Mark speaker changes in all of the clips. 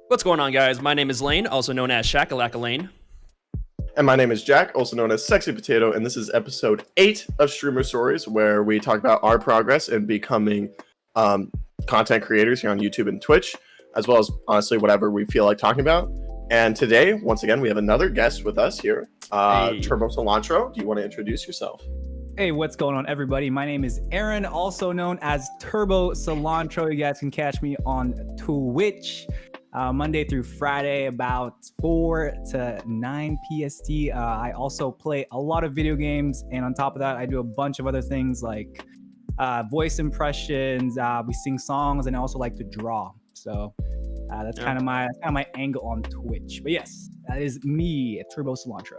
Speaker 1: What's going on, guys? My name is Lane, also known as Shakalaka Lane.
Speaker 2: And my name is Jack, also known as Sexy Potato, and this is episode 8 of Streamer Stories, where we talk about our progress in becoming content creators here on YouTube and Twitch, as well as, honestly, whatever we feel like talking about. And today, once again, we have another guest with us here, TurboCilantro. Do you want to introduce yourself?
Speaker 3: Hey, what's going on, everybody? My name is Aaron, also known as TurboCilantro. You guys can catch me on Twitch Monday through Friday, about 4 to 9 PST. I also play a lot of video games, and on top of that, I do a bunch of other things like voice impressions. We sing songs, and I also like to draw. So that's kind of my angle on Twitch. But yes, that is me, TurboCilantro.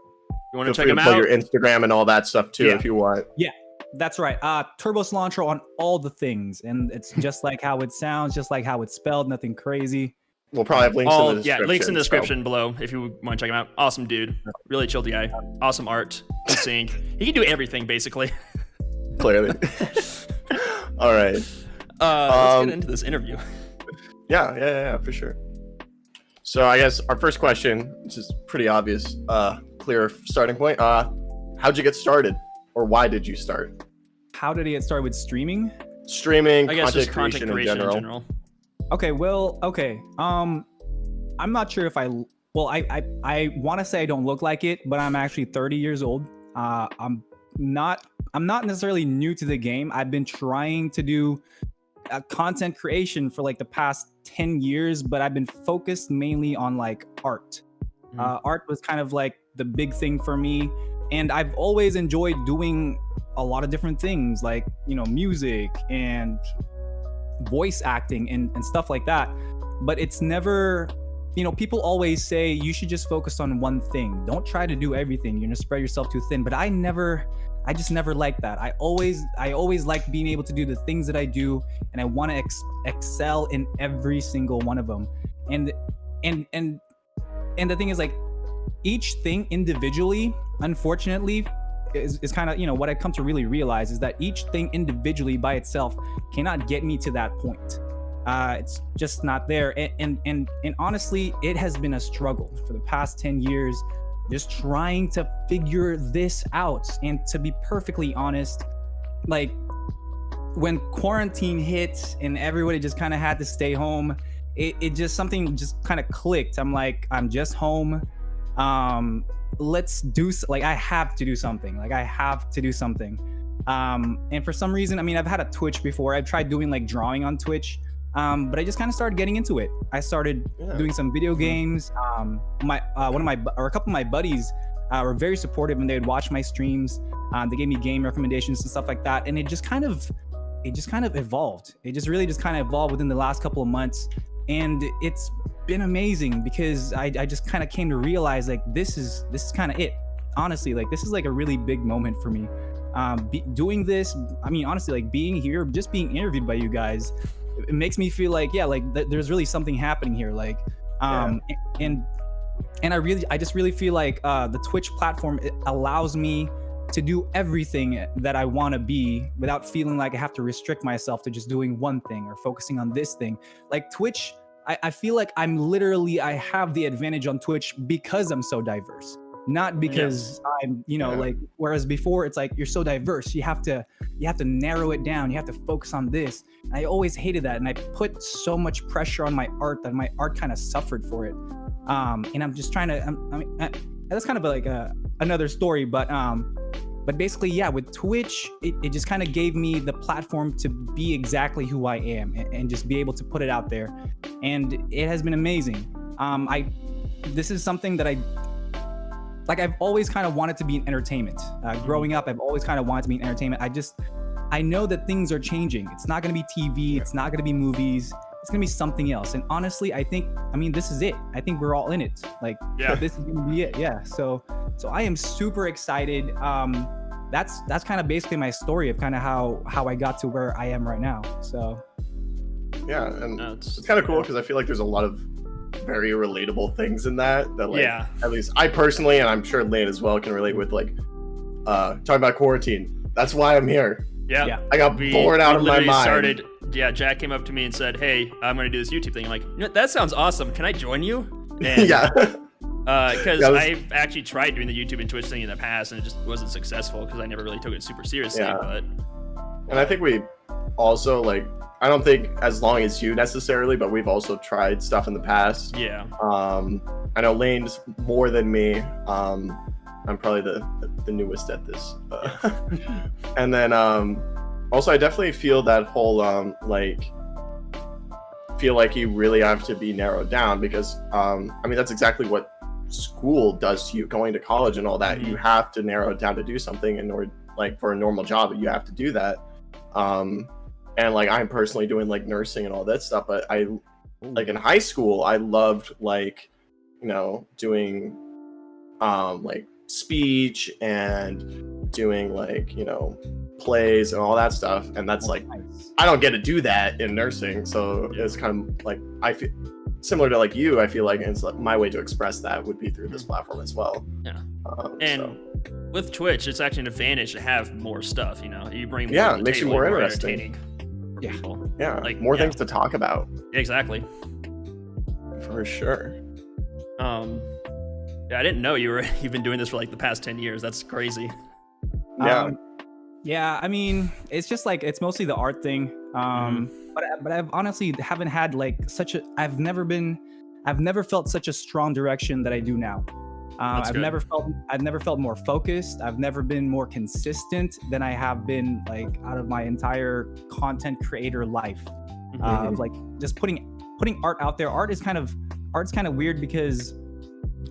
Speaker 1: You want to check him out?
Speaker 2: Your Instagram and all that stuff too, if you want.
Speaker 3: Yeah, that's right. TurboCilantro on all the things, and it's just like how it sounds, just like how it's spelled. Nothing crazy.
Speaker 2: We'll probably have links in the description.
Speaker 1: Yeah, links in the description below if you want to check him out. Awesome dude, really chill guy. Awesome art, can sing. He can do everything basically.
Speaker 2: Clearly. All right.
Speaker 1: Let's get into this interview.
Speaker 2: Yeah, for sure. So I guess our first question, which is pretty obvious, clear starting point. How'd you get started, or why did you start?
Speaker 3: How did I get started with streaming?
Speaker 2: Streaming,
Speaker 1: I guess
Speaker 2: content creation in general.
Speaker 3: Okay. I'm not sure if I want to say I don't look like it, but I'm actually 30 years old. I'm not necessarily new to the game. I've been trying to do content creation for like the past 10 years, but I've been focused mainly on like art. Art was kind of like the big thing for me, and I've always enjoyed doing a lot of different things, like, you know, music and voice acting and stuff like that. But it's never, you know, people always say you should just focus on one thing. Don't try to do everything. You're gonna spread yourself too thin. But I just never liked that. I always like being able to do the things that I do, and I want to excel in every single one of them. And the thing is, like, each thing individually, unfortunately, is kind of, you know, what I come to really realize is that each thing individually by itself cannot get me to that point. It's just not there. And honestly, it has been a struggle for the past 10 years, just trying to figure this out. And to be perfectly honest, like, when quarantine hit and everybody just kind of had to stay home, it just, something just kind of clicked. I'm like, I'm just home. Let's do, like, I have to do something. And for some reason, I mean, I've had a Twitch before. I've tried doing like drawing on Twitch, but I just kind of started getting into it. I started doing some video games. A couple of my buddies were very supportive, and they would watch my streams. They gave me game recommendations and stuff like that, and it just kind of evolved. It just really kind of evolved within the last couple of months, and it's been amazing because I just kind of came to realize, like, this is kind of it. Honestly, like, this is like a really big moment for me. Doing this, I mean, honestly, like, being here, just being interviewed by you guys, it makes me feel like, there's really something happening here. Like, and I just really feel like the Twitch platform, it allows me to do everything that I want to be without feeling like I have to restrict myself to just doing one thing or focusing on this thing. Like, Twitch, I feel like I have the advantage on Twitch because I'm so diverse, not because I'm, like, whereas before it's like, you're so diverse, you have to narrow it down, you have to focus on this. And I always hated that, and I put so much pressure on my art that my art kind of suffered for it. And I'm just trying to, that's kind of like another story, but basically, with Twitch, it just kind of gave me the platform to be exactly who I am and just be able to put it out there. And it has been amazing. This is something that I've always kind of wanted to be in entertainment. Growing up, I've always kind of wanted to be in entertainment. I know that things are changing. It's not going to be TV. It's not going to be movies. It's going to be something else. And honestly, this is it. I think we're all in it. Like, this is going to be it. Yeah. So I am super excited. That's kind of basically my story of kind of how I got to where I am right now. So
Speaker 2: and it's kind of cool because I feel like there's a lot of very relatable things in that like, at least I personally, and I'm sure Lane as well, can relate with, like, talking about quarantine. That's why I'm here.
Speaker 1: Yeah.
Speaker 2: I got bored out of my mind.
Speaker 1: Started yeah, Jack came up to me and said, "Hey, I'm gonna do this YouTube thing." I'm like, that sounds awesome. Can I join you? And,
Speaker 2: Yeah.
Speaker 1: Because
Speaker 2: Yeah,
Speaker 1: I've actually tried doing the YouTube and Twitch thing in the past, and it just wasn't successful because I never really took it super seriously.
Speaker 2: Yeah.
Speaker 1: But
Speaker 2: And I think we also like, I don't think as long as you necessarily, but we've also tried stuff in the past.
Speaker 1: yeah,
Speaker 2: I know Lane's more than me. I'm probably the newest at this. And then also I definitely feel that whole feel like you really have to be narrowed down because I mean that's exactly what school does to you, going to college and all that. You have to narrow it down to do something in order, like for a normal job, you have to do that. And like I'm personally doing like nursing and all that stuff, but I like in high school I loved like, you know, doing like speech and doing like, you know, plays and all that stuff, and that's like
Speaker 3: Nice.
Speaker 2: I don't get to do that in nursing, so it's kind of like I feel similar to like you. I feel like it's like my way to express that would be through this platform as well.
Speaker 1: yeah.
Speaker 2: And
Speaker 1: And with Twitch, it's actually an advantage to have more stuff. You know, you bring more
Speaker 2: Yeah,
Speaker 1: to
Speaker 2: it
Speaker 1: the
Speaker 2: makes you
Speaker 1: table,
Speaker 2: more
Speaker 1: more
Speaker 2: interesting.
Speaker 1: entertaining for
Speaker 3: Yeah.
Speaker 1: people.
Speaker 2: yeah,
Speaker 1: Like,
Speaker 2: more
Speaker 1: yeah.
Speaker 2: things to talk about
Speaker 1: Exactly.
Speaker 2: for sure.
Speaker 1: Yeah, I didn't know you've been doing this for like the past 10 years. That's crazy.
Speaker 2: Yeah.
Speaker 3: Yeah, I mean, it's just like it's mostly the art thing. But I've honestly haven't had like I've never felt such a strong direction that I do now.
Speaker 1: That's
Speaker 3: I've
Speaker 1: good.
Speaker 3: never felt more focused. I've never been more consistent than I have been like out of my entire content creator life. Of like just putting art out there. Art's kind of weird because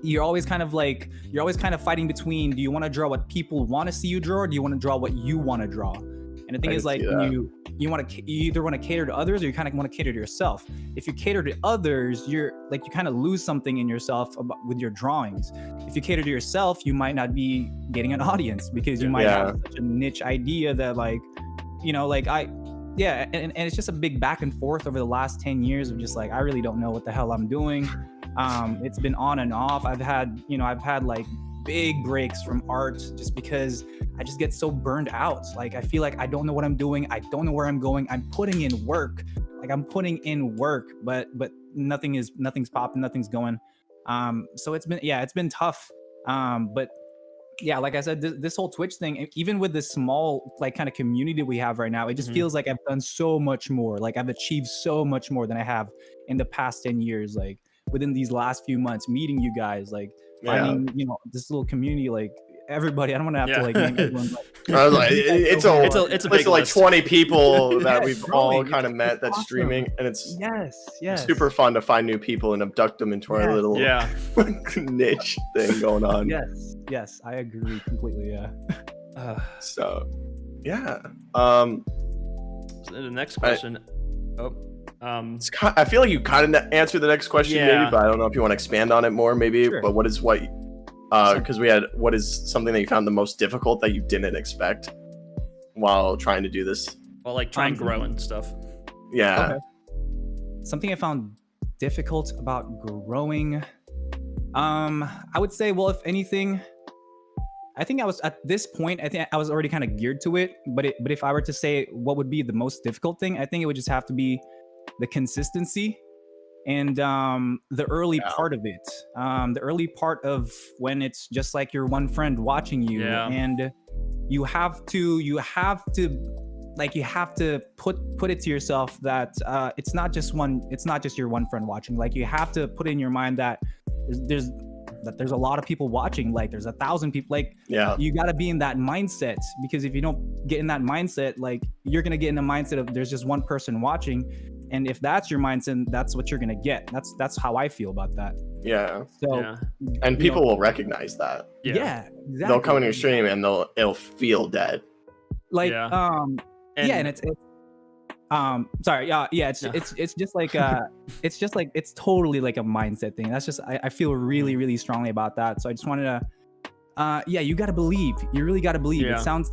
Speaker 3: you're always kind of fighting between, do you want to draw what people want to see you draw, or do you want to draw what you want to draw? And the thing
Speaker 2: I
Speaker 3: is,
Speaker 2: can
Speaker 3: like,
Speaker 2: see
Speaker 3: when
Speaker 2: that.
Speaker 3: you either want to cater to others or you kind of want to cater to yourself. If you cater to others, you kind of lose something in yourself with your drawings. If you cater to yourself, you might not be getting an audience because you might have such a niche idea that, like, you know, like and it's just a big back and forth over the last 10 years of just like, I really don't know what the hell I'm doing. It's been on and off. I've had like big breaks from art just because I just get so burned out. Like, I feel like I don't know what I'm doing. I don't know where I'm going. I'm putting in work. But nothing's popping, nothing's going. So it's been tough. But yeah, like I said, this whole Twitch thing, even with this small like kind of community we have right now, it just feels like I've done so much more. Like I've achieved so much more than I have in the past 10 years. Like within these last few months, meeting you guys, like finding, you know, this little community, like everybody. I don't want to have to like name everyone. But
Speaker 2: I was like, it's
Speaker 1: a big
Speaker 2: like
Speaker 1: list.
Speaker 2: 20 people that
Speaker 3: Yeah,
Speaker 2: we've
Speaker 3: it's
Speaker 2: all
Speaker 3: growing.
Speaker 2: kind of met
Speaker 3: It's
Speaker 2: that's
Speaker 3: awesome.
Speaker 2: streaming, and it's
Speaker 3: yes,
Speaker 2: super fun to find new people and abduct them into our
Speaker 3: Yes.
Speaker 2: little
Speaker 1: Yeah.
Speaker 2: niche thing going on.
Speaker 3: Yes, I agree completely. Yeah.
Speaker 2: So, yeah.
Speaker 1: So the next question.
Speaker 2: I feel like you kind of answered the next question,
Speaker 1: Yeah.
Speaker 2: maybe, but I don't know if you want to expand on it more, maybe.
Speaker 3: Sure.
Speaker 2: But what is what is something that you found the most difficult that you didn't expect while trying to do this?
Speaker 1: Well, like try and grow and stuff.
Speaker 2: Yeah.
Speaker 3: Okay. Something I found difficult about growing. I would say, well, if anything, I think I was at this point, I think I was already kind of geared to it. But if I were to say what would be the most difficult thing, I think it would just have to be the consistency and the early part of it. The early part of when it's just like your one friend watching you, and you have to put it to yourself that it's not just your one friend watching. Like, you have to put in your mind that there's a lot of people watching. Like, there's 1,000 people. Like, you got to be in that mindset, because if you don't get in that mindset, like, you're gonna get in the mindset of there's just one person watching, and if that's your mindset, that's what you're gonna get. That's how I feel about that.
Speaker 2: Yeah.
Speaker 3: So
Speaker 2: And people will recognize that.
Speaker 3: yeah, exactly.
Speaker 2: They'll come in your stream and it'll feel dead.
Speaker 3: Like
Speaker 1: And
Speaker 3: it's sorry, it's just like it's totally like a mindset thing. That's just I feel really, really strongly about that. So I just wanted to you gotta believe. You really gotta believe. It sounds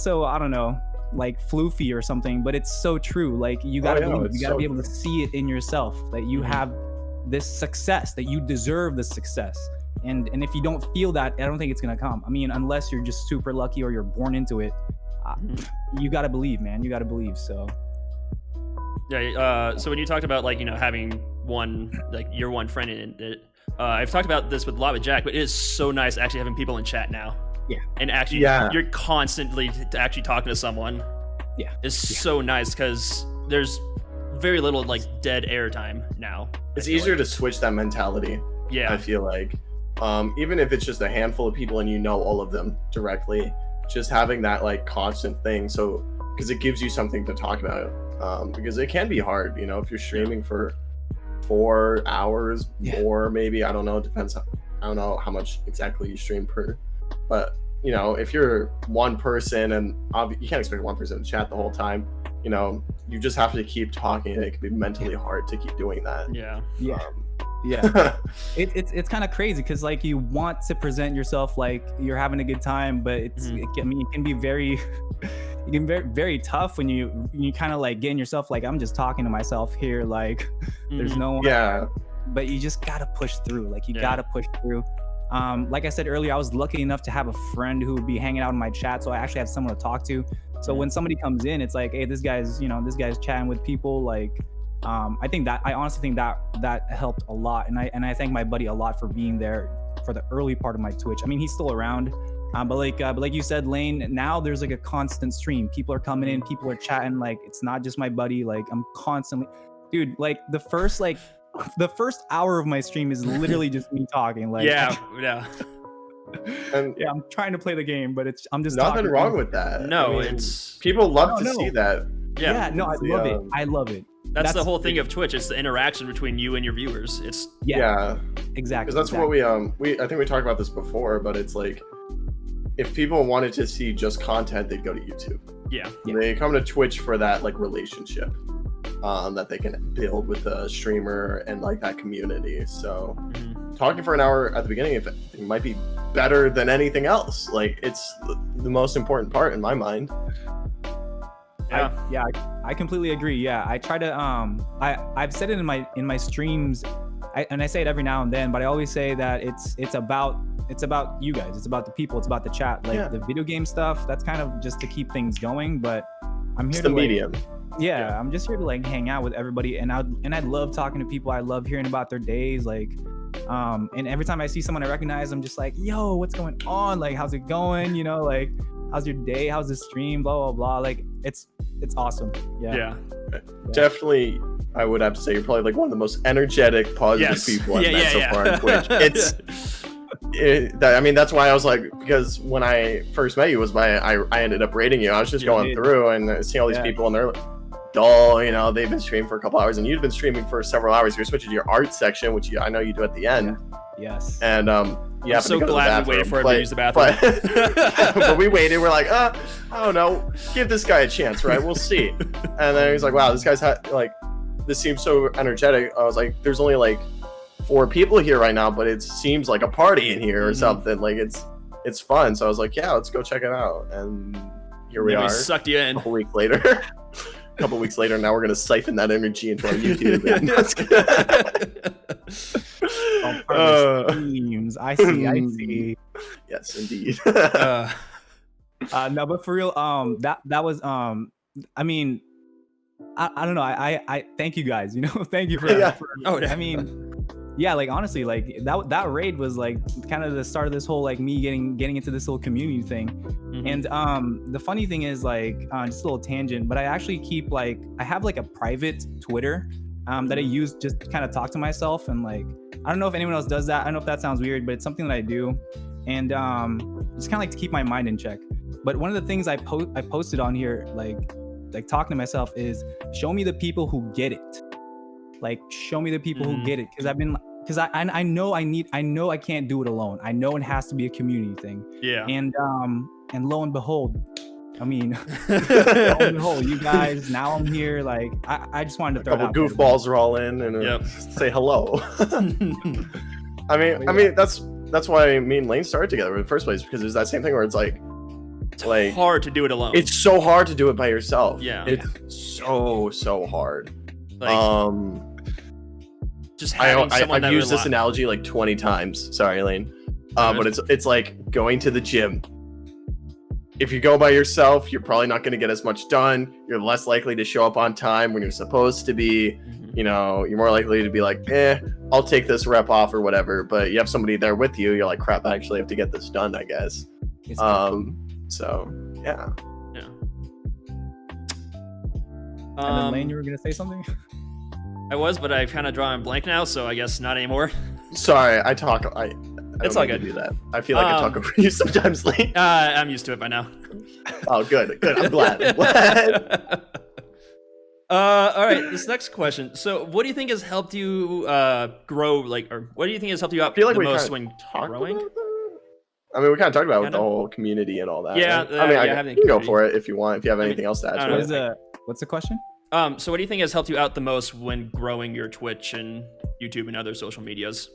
Speaker 3: so I don't know, like floofy or something, but it's so true. Like, you gotta believe. You gotta be able to see it in yourself that you have this success, that you deserve the success. And if you don't feel that, I don't think it's gonna come. I mean, unless you're just super lucky or you're born into it. You gotta believe, man. You gotta believe. So
Speaker 1: Yeah. So when you talked about like having one like your one friend in it, I've talked about this with a lot with Jack, but it is so nice actually having people in chat now.
Speaker 3: Yeah.
Speaker 1: And actually, you're constantly actually talking to someone.
Speaker 3: Yeah.
Speaker 1: It's so nice because there's very little like dead air time now.
Speaker 2: It's easier to switch that mentality.
Speaker 1: Yeah.
Speaker 2: I feel like, even if it's just a handful of people and you know all of them directly, just having that like constant thing. So, because it gives you something to talk about. Because it can be hard, if you're streaming for 4 hours more, maybe, I don't know. It depends. I don't know how much exactly you stream per, but if you're one person and you can't expect one person to chat the whole time, you just have to keep talking, and it can be mentally hard to keep doing that.
Speaker 1: Yeah.
Speaker 3: Yeah. It's kind of crazy because like you want to present yourself like you're having a good time, but it can be very very tough when you kind of like getting yourself like, I'm just talking to myself here, like there's no one.
Speaker 2: Yeah.
Speaker 3: But you just gotta push through. Like you gotta push through. Like I said earlier, I was lucky enough to have a friend who would be hanging out in my chat, so I actually have someone to talk to. So when somebody comes in, it's like, hey, this guy's chatting with people. Like, I honestly think that helped a lot, and I thank my buddy a lot for being there for the early part of my Twitch. I mean, he's still around, but like you said, Lane, now there's like a constant stream. People are coming in, people are chatting. Like, it's not just my buddy. Like, I'm constantly, dude. Like the first hour of my stream is literally just me talking. Like,
Speaker 2: And
Speaker 3: I'm trying to play the game, but I'm just
Speaker 2: nothing
Speaker 3: talking.
Speaker 2: wrong with that.
Speaker 1: No,
Speaker 2: I mean, people love to see that.
Speaker 1: Yeah.
Speaker 3: No, I love it. I love it.
Speaker 1: That's the whole thing of Twitch. It's the interaction between you and your viewers. It's
Speaker 3: exactly.
Speaker 2: Because that's what I think we talked about this before, but it's like, if people wanted to see just content, they'd go to YouTube.
Speaker 1: Yeah.
Speaker 2: They come to Twitch for that like relationship that they can build with the streamer and like that community. So talking for an hour at the beginning, if it might be better than anything else. Like, it's the most important part in my mind.
Speaker 3: I completely agree. Yeah, I try to I've said it in my streams, and I say it every now and then, but I always say that it's about you guys, it's about the people, it's about the chat. Like the video game stuff, that's kind of just to keep things going, but I'm here
Speaker 2: It's the medium.
Speaker 3: I'm just here to like hang out with everybody, and I love talking to people. I love hearing about their days, like and every time I see someone I recognize, I'm just like, yo, what's going on? Like, how's it going? Like, how's your day? How's the stream? Blah blah blah. Like, it's awesome. Yeah.
Speaker 2: Definitely, I would have to say you're probably like one of the most energetic, positive people I've met so far on Twitch. I mean, that's why I was like, because when I first met you was I ended up rating you. I was just going through and seeing all these people, and they're dull, they've been streaming for a couple hours, and you've been streaming for several hours. You're switching to your art section, which I know you do at the end.
Speaker 3: Yes.
Speaker 2: And
Speaker 1: I'm so glad we waited for him to use the bathroom.
Speaker 2: But we waited. We're like, I don't know, give this guy a chance, right? We'll see. And then he's like, wow, this guy's this seems so energetic. I was like, there's only like 4 people here right now, but it seems like a party in here or something. Like, it's fun. So I was like, yeah, let's go check it out. And here we are.
Speaker 1: We sucked you in.
Speaker 2: A couple weeks later, now we're gonna siphon that energy into our YouTube.
Speaker 3: Streams. I see.
Speaker 2: Yes, indeed.
Speaker 3: No, but for real, that was I mean, I don't know. I thank you guys. Thank you for. I mean, yeah, like honestly, like that raid was like kind of the start of this whole like me getting into this little community thing. And the funny thing is, like, just a little tangent, but I actually keep like, I have like a private Twitter that I use just to kind of talk to myself, and like, I don't know if anyone else does that. I don't know if that sounds weird, but it's something that I do, and just kind of like to keep my mind in check. But one of the things I posted on here, like talking to myself, is show me the people who get it. Like, show me the people who get it, because I know I can't do it alone. I know it has to be a community thing. Yeah. And lo and behold, I mean, lo and behold, you guys, now I'm here. Like, I just wanted to throw
Speaker 2: a couple goofballs roll in and say hello. I mean, that's why me and Lane started together in the first place, because there's that same thing where it's like
Speaker 1: hard to do it alone.
Speaker 2: It's so hard to do it by yourself.
Speaker 1: Yeah.
Speaker 2: It's so hard.
Speaker 1: Like, just having someone
Speaker 2: I've used this analogy like 20 times. Sorry, Lane. But it's like going to the gym. if you go by yourself, you're probably not going to get as much done. You're less likely to show up on time when you're supposed to be. You know, you're more likely to be like, I'll take this rep off or whatever. But you have somebody there with you, you're like, crap, I actually have to get this done, I guess. So yeah.
Speaker 1: Yeah.
Speaker 3: And then Lane, you were gonna say something?
Speaker 1: I was, but I've kind of drawn a blank now, so I guess not anymore.
Speaker 2: Sorry, I talk. I
Speaker 1: It's
Speaker 2: don't
Speaker 1: all
Speaker 2: mean to
Speaker 1: good.
Speaker 2: do that. I feel like I talk over you sometimes, Lane.
Speaker 1: I'm used to it by now.
Speaker 2: Oh, good. I'm glad.
Speaker 1: All right, this next question. So, what do you think has helped you grow, like, or what do you think has helped you out
Speaker 2: I feel like
Speaker 1: the
Speaker 2: we
Speaker 1: most
Speaker 2: kinda
Speaker 1: when
Speaker 2: talked
Speaker 1: growing?
Speaker 2: about that. I mean, we kind of talked about it with
Speaker 1: Kinda.
Speaker 2: the whole community and all that.
Speaker 1: Yeah,
Speaker 2: right? I mean,
Speaker 1: yeah, having
Speaker 2: you can go
Speaker 1: community.
Speaker 2: for it if you want. If you have anything else to add
Speaker 1: I
Speaker 2: to
Speaker 1: don't
Speaker 2: it.
Speaker 1: know.
Speaker 3: What's the question?
Speaker 1: So, what do you think has helped you out the most when growing your Twitch and YouTube and other social medias?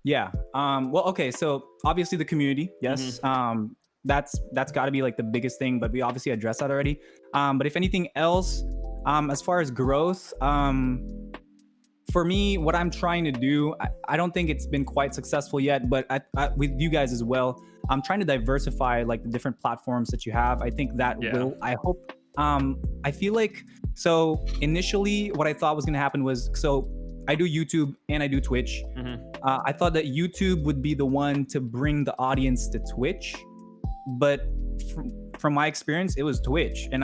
Speaker 3: Yeah. Well, okay. So obviously the community, yes. That's got to be like the biggest thing, but we obviously addressed that already. But if anything else, as far as growth, for me, what I'm trying to do, I don't think it's been quite successful yet, but with you guys as well, I'm trying to diversify like the different platforms that you have. I think that will, I hope, I feel like, so initially what I thought was going to happen was, so I do YouTube and I do Twitch. I thought that YouTube would be the one to bring the audience to Twitch, but from my experience, it was Twitch, and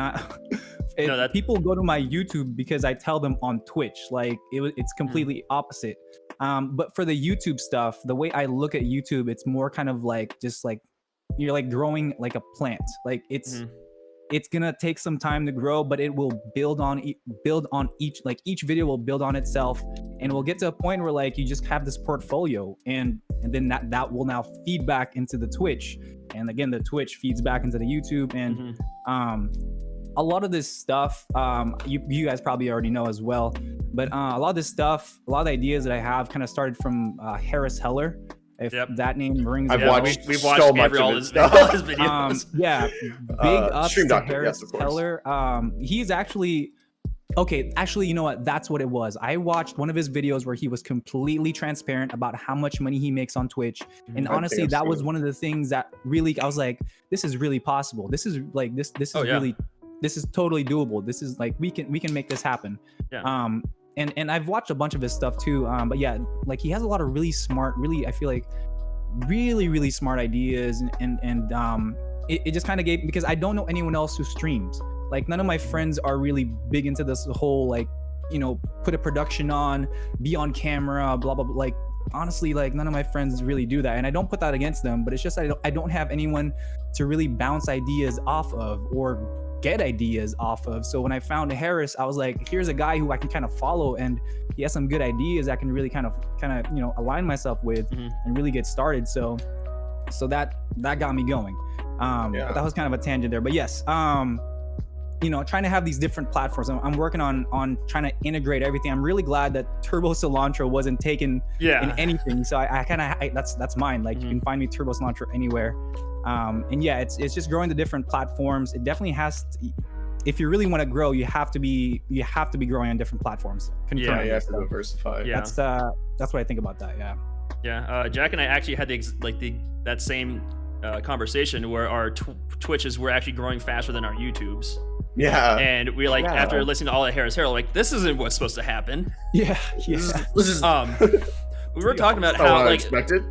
Speaker 3: people go to my YouTube because I tell them on Twitch. Like it's completely opposite. But for the YouTube stuff, the way I look at YouTube, it's more kind of like just like you're like growing like a plant. Like it's gonna take some time to grow, but it will build on each video will build on itself, and we'll get to a point where like you just have this portfolio, and then that will now feed back into the Twitch, and again the Twitch feeds back into the YouTube, and a lot of this stuff you guys probably already know as well, but a lot of this stuff, a lot of the ideas that I have kind of started from Harris Heller. If that name rings a bell.
Speaker 1: We've watched
Speaker 2: so much
Speaker 1: all
Speaker 2: of
Speaker 1: his
Speaker 2: it.
Speaker 1: videos.
Speaker 3: Big ups
Speaker 2: Stream
Speaker 3: to
Speaker 2: Doctor,
Speaker 3: Harris
Speaker 2: yes, of course.
Speaker 3: Heller. He's actually you know what? That's what it was. I watched one of his videos where he was completely transparent about how much money he makes on Twitch. And honestly, that was one of the things that really, I was like, this is really possible. This is like, this is really, this is totally doable. This is like, we can make this happen.
Speaker 1: Yeah.
Speaker 3: And I've watched a bunch of his stuff too. But yeah, like he has a lot of really smart, I feel like really smart ideas, and it just kind of gave, because I don't know anyone else who streams. Like none of my friends are really big into this whole like, you know, put a production on, be on camera, blah blah blah. Like honestly, like none of my friends really do that, and I don't put that against them, but it's just I don't have anyone to really bounce ideas off of or get ideas off of. So when I found Harris, I was like, here's a guy who I can kind of follow, and he has some good ideas I can really kind of you know align myself with and really get started. So that got me going. But that was kind of a tangent there, but yes, you know, trying to have these different platforms. I'm working on trying to integrate everything. I'm really glad that TurboCilantro wasn't taken in anything. So I kind of that's mine. Like you can find me TurboCilantro anywhere. And yeah, it's just growing the different platforms. It definitely has to, if you really want to grow, you have to be growing on different platforms.
Speaker 2: You have to diversify.
Speaker 1: Yeah.
Speaker 3: That's what I think about that. Yeah.
Speaker 1: Jack and I actually had that same conversation where our Twitches were actually growing faster than our YouTubes.
Speaker 2: Yeah.
Speaker 1: And we like after listening to all the Harris Harold, like this isn't what's supposed to happen.
Speaker 3: Yeah.
Speaker 2: This is
Speaker 1: we were talking about how like
Speaker 2: unexpected.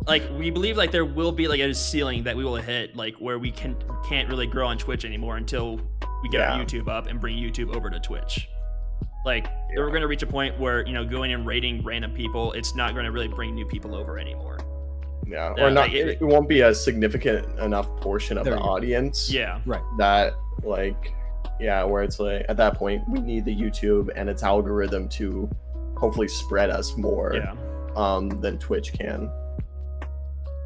Speaker 1: Like we believe like there will be like a ceiling that we will hit, like where we can't really grow on Twitch anymore until we get our YouTube up and bring YouTube over to Twitch. Like we're going to reach a point where, you know, going and rating random people, it's not going to really bring new people over anymore.
Speaker 2: Yeah, or not. It won't be a significant enough portion of the audience.
Speaker 1: Yeah,
Speaker 3: right.
Speaker 2: That like, where it's like at that point we need the YouTube and its algorithm to hopefully spread us more than Twitch can.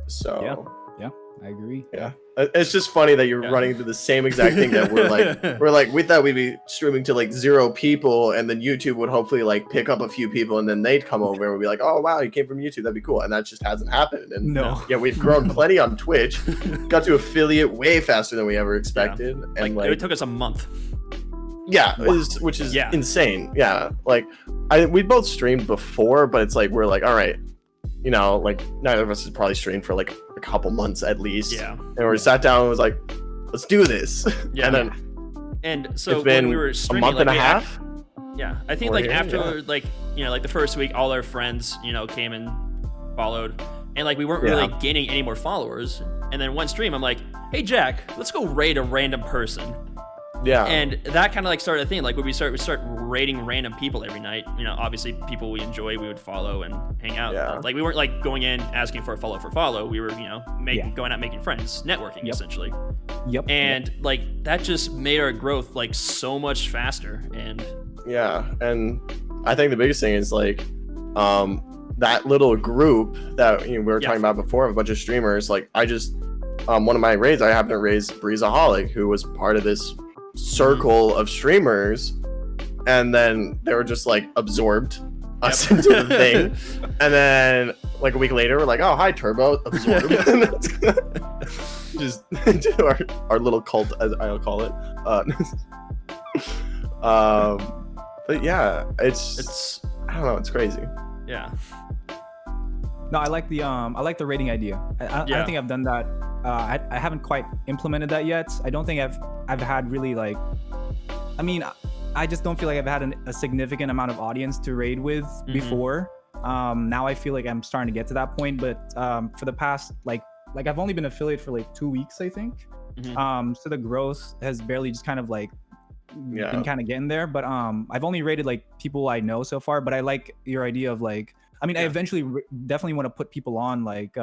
Speaker 2: So
Speaker 3: yeah, I agree.
Speaker 2: Yeah, it's just funny that you're running into the same exact thing that we're like we thought we'd be streaming to like 0 people, and then YouTube would hopefully like pick up a few people, and then they'd come over and we'd be like, oh wow, you came from YouTube, that'd be cool. And that just hasn't happened. And we've grown plenty on Twitch, got to affiliate way faster than we ever expected, and like
Speaker 1: it took us a month.
Speaker 2: Which is insane. Like we both streamed before, but it's like we're like, all right, you know, like neither of us has probably streamed for like a couple months at least. And we sat down and was like, let's do this.
Speaker 1: Yeah.
Speaker 2: And then
Speaker 1: and so
Speaker 2: it's been
Speaker 1: when we were
Speaker 2: a
Speaker 1: streaming,
Speaker 2: month
Speaker 1: like,
Speaker 2: and a
Speaker 1: we
Speaker 2: half.
Speaker 1: yeah, I think
Speaker 2: Or
Speaker 1: like
Speaker 2: yeah,
Speaker 1: after
Speaker 2: yeah.
Speaker 1: like like the first week, all our friends came and followed, and like we weren't
Speaker 2: Yeah.
Speaker 1: really gaining any more followers. And then one stream, I'm like, hey Jack, let's go raid a random person.
Speaker 2: Yeah.
Speaker 1: And that kind of like started a thing. Like when we start raiding random people every night. Obviously people we enjoy, we would follow and hang out.
Speaker 2: Yeah.
Speaker 1: Like we weren't like going in asking for a follow. We were going out making friends, networking essentially.
Speaker 3: Yep.
Speaker 1: And like that just made our growth like so much faster. And
Speaker 2: Yeah, and I think the biggest thing is like that little group that we were talking about before of a bunch of streamers. Like I just one of my raids, I happened to raise Breezaholic, who was part of this circle of streamers, and then they were just like absorbed us into the thing. And then like a week later, we're like, oh hi Turbo, absorbed. Just into our little cult, as I'll call it. But yeah, it's I don't know, it's crazy.
Speaker 1: Yeah.
Speaker 3: No, I like the rating idea. I don't think I've done that. I haven't quite implemented that yet. I don't think I've had really like. I mean, I just don't feel like I've had a significant amount of audience to raid with before. Now I feel like I'm starting to get to that point, but for the past like I've only been affiliate for like 2 weeks, I think. So the growth has barely just kind of like been kind of getting there. But I've only rated like people I know so far. But I like your idea of like. I mean, I eventually definitely want to put people on like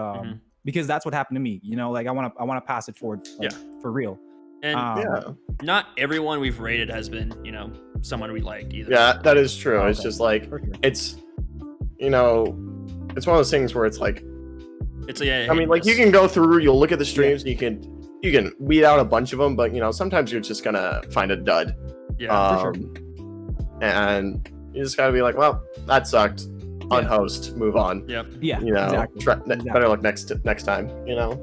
Speaker 3: because that's what happened to me. Like I want to pass it forward for real.
Speaker 1: And not everyone we've rated has been, someone we liked either.
Speaker 2: Yeah, that is true.
Speaker 3: Okay.
Speaker 2: It's just like it's it's one of those things where it's like I mean, like you can go through, you'll look at the streams, and you can weed out a bunch of them, but sometimes you're just gonna find a dud.
Speaker 1: Yeah,
Speaker 3: for sure.
Speaker 2: And you just gotta be like, well, that sucked. Unhost, move on.
Speaker 1: Yep.
Speaker 3: Yeah. Exactly.
Speaker 2: Better luck next time.
Speaker 3: Yeah.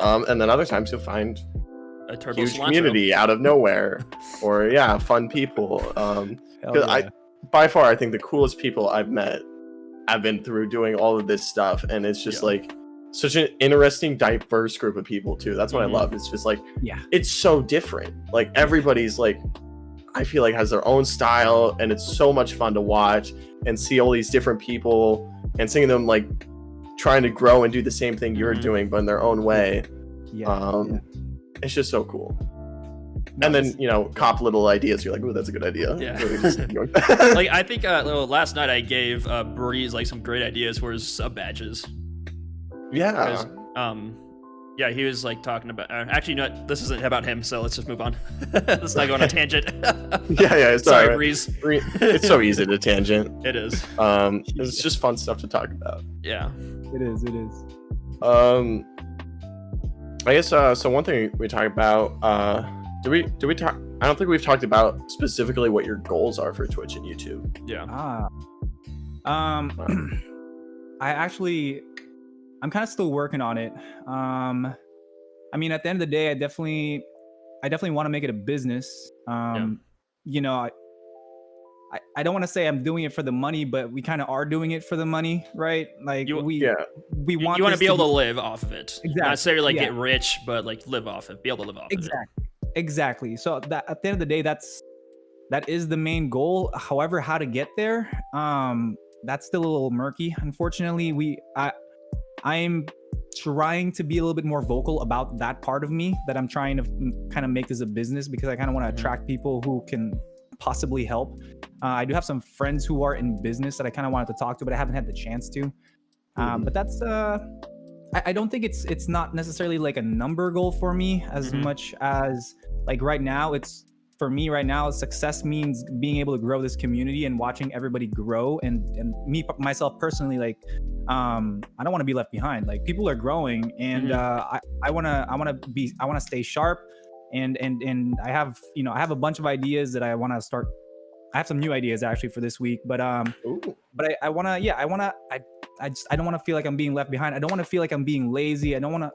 Speaker 2: And then other times you'll find
Speaker 1: A
Speaker 2: huge
Speaker 1: TurboCilantro.
Speaker 2: community out of nowhere, or fun people.
Speaker 3: Hell
Speaker 2: 'Cause
Speaker 3: yeah.
Speaker 2: by far, I think the coolest people I've met have been through doing all of this stuff, and it's just like such an interesting, diverse group of people too. That's what I love. It's just like it's so different. Like everybody's like, I feel like has their own style, and it's so much fun to watch and see all these different people and seeing them like trying to grow and do the same thing you're doing, but in their own way. It's just so cool. And then cop little ideas. You're like, oh, that's a good idea.
Speaker 1: Yeah.
Speaker 2: Really
Speaker 1: Like I think last night I gave Breeze like some great ideas for his sub badges.
Speaker 2: Yeah.
Speaker 1: Yeah, he was like talking about. Actually, you know what? This isn't about him, so let's just move on. Let's not go on a tangent.
Speaker 2: It's
Speaker 1: Sorry,
Speaker 2: all right.
Speaker 1: Breeze.
Speaker 2: It's so easy to tangent.
Speaker 1: It is.
Speaker 2: It's just fun stuff to talk about.
Speaker 1: Yeah.
Speaker 3: It is.
Speaker 2: I guess so one thing we talk about, do we talk, I don't think we've talked about specifically what your goals are for Twitch and YouTube.
Speaker 1: Yeah.
Speaker 3: I'm kind of still working on it. I mean, at the end of the day, I definitely want to make it a business. I don't want to say I'm doing it for the money, but we kind of are doing it for the money, right? Like we want
Speaker 1: to be able to live off of it.
Speaker 3: Exactly.
Speaker 1: Not necessarily like get rich, but like live off it. Be able to live off of it.
Speaker 3: Exactly. So that at the end of the day, that is the main goal. However, how to get there, that's still a little murky. Unfortunately, I'm trying to be a little bit more vocal about that part of me, that I'm trying to kind of make this a business, because I kind of want to attract people who can possibly help. I do have some friends who are in business that I kind of wanted to talk to, but I haven't had the chance to. But that's I don't think it's not necessarily like a number goal for me as much as like right now for me right now, success means being able to grow this community and watching everybody grow, and me myself personally, like I don't want to be left behind. Like people are growing, and I want to stay sharp, and I have a bunch of ideas that I want to start. I have some new ideas actually for this week, but I don't want to feel like I'm being left behind. I don't want to feel like I'm being lazy. I don't want to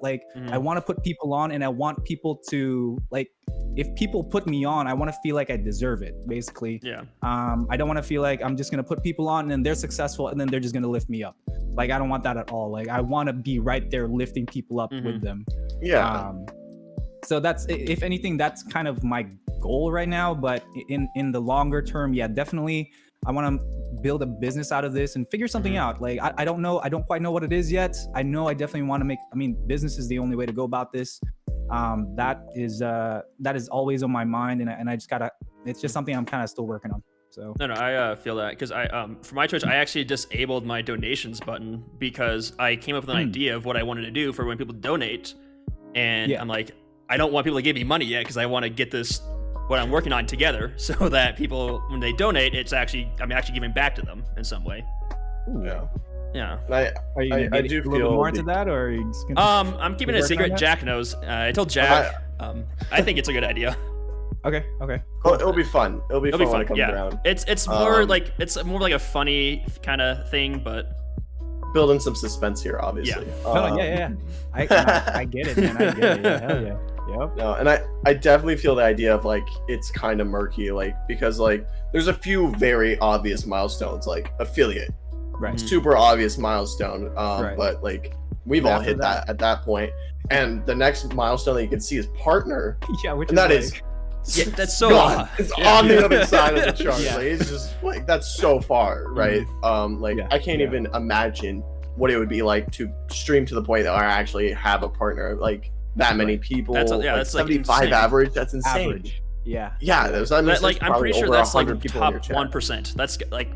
Speaker 3: I want to put people on, and I want people to like, if people put me on, I want to feel like I deserve it, basically.
Speaker 1: Yeah.
Speaker 3: I don't want to feel like I'm just going to put people on and then they're successful and then they're just going to lift me up. Like, I don't want that at all. Like, I want to be right there lifting people up with them.
Speaker 2: Yeah.
Speaker 3: So that's, if anything, that's kind of my goal right now. But in the longer term, yeah, definitely, I want to build a business out of this and figure something out. Like I don't know, I don't quite know what it is yet. I know I definitely want to make. I mean, business is the only way to go about this. That is always on my mind, and I just gotta. It's just something I'm kind of still working on. So
Speaker 1: no, I feel that because for my Twitch, I actually disabled my donations button because I came up with an idea of what I wanted to do for when people donate, and I'm like, I don't want people to give me money yet because I want to get this what I'm working on together so that people, when they donate, I'm actually giving back to them in some way.
Speaker 2: Yeah.
Speaker 1: Yeah.
Speaker 2: I do feel
Speaker 3: a little more into that, or are you just gonna
Speaker 1: I'm keeping it a secret. Jack knows. I told Jack. I think it's a good idea.
Speaker 3: Okay.
Speaker 2: Cool. It'll be fun. It'll be fun when it comes around.
Speaker 1: It's more like a funny kind of thing, but
Speaker 2: building some suspense here, obviously.
Speaker 3: Yeah. I get it, man. I get it. Yeah, hell yeah. Yep.
Speaker 2: No, and I definitely feel the idea of like it's kind of murky, like because like there's a few very obvious milestones, like affiliate,
Speaker 3: right?
Speaker 2: Super obvious milestone. But like we've all hit that at that point, and the next milestone that you can see is partner.
Speaker 3: Yeah,
Speaker 1: that's so
Speaker 2: gone. It's on the other side of the chart. Like, it's just like that's so far, right? I can't even imagine what it would be like to stream to the point that I actually have a partner, like that many people. That's like 75 like average. That's insane.
Speaker 3: Average. Yeah.
Speaker 2: There's I'm
Speaker 1: pretty sure that's like top 1%. That's like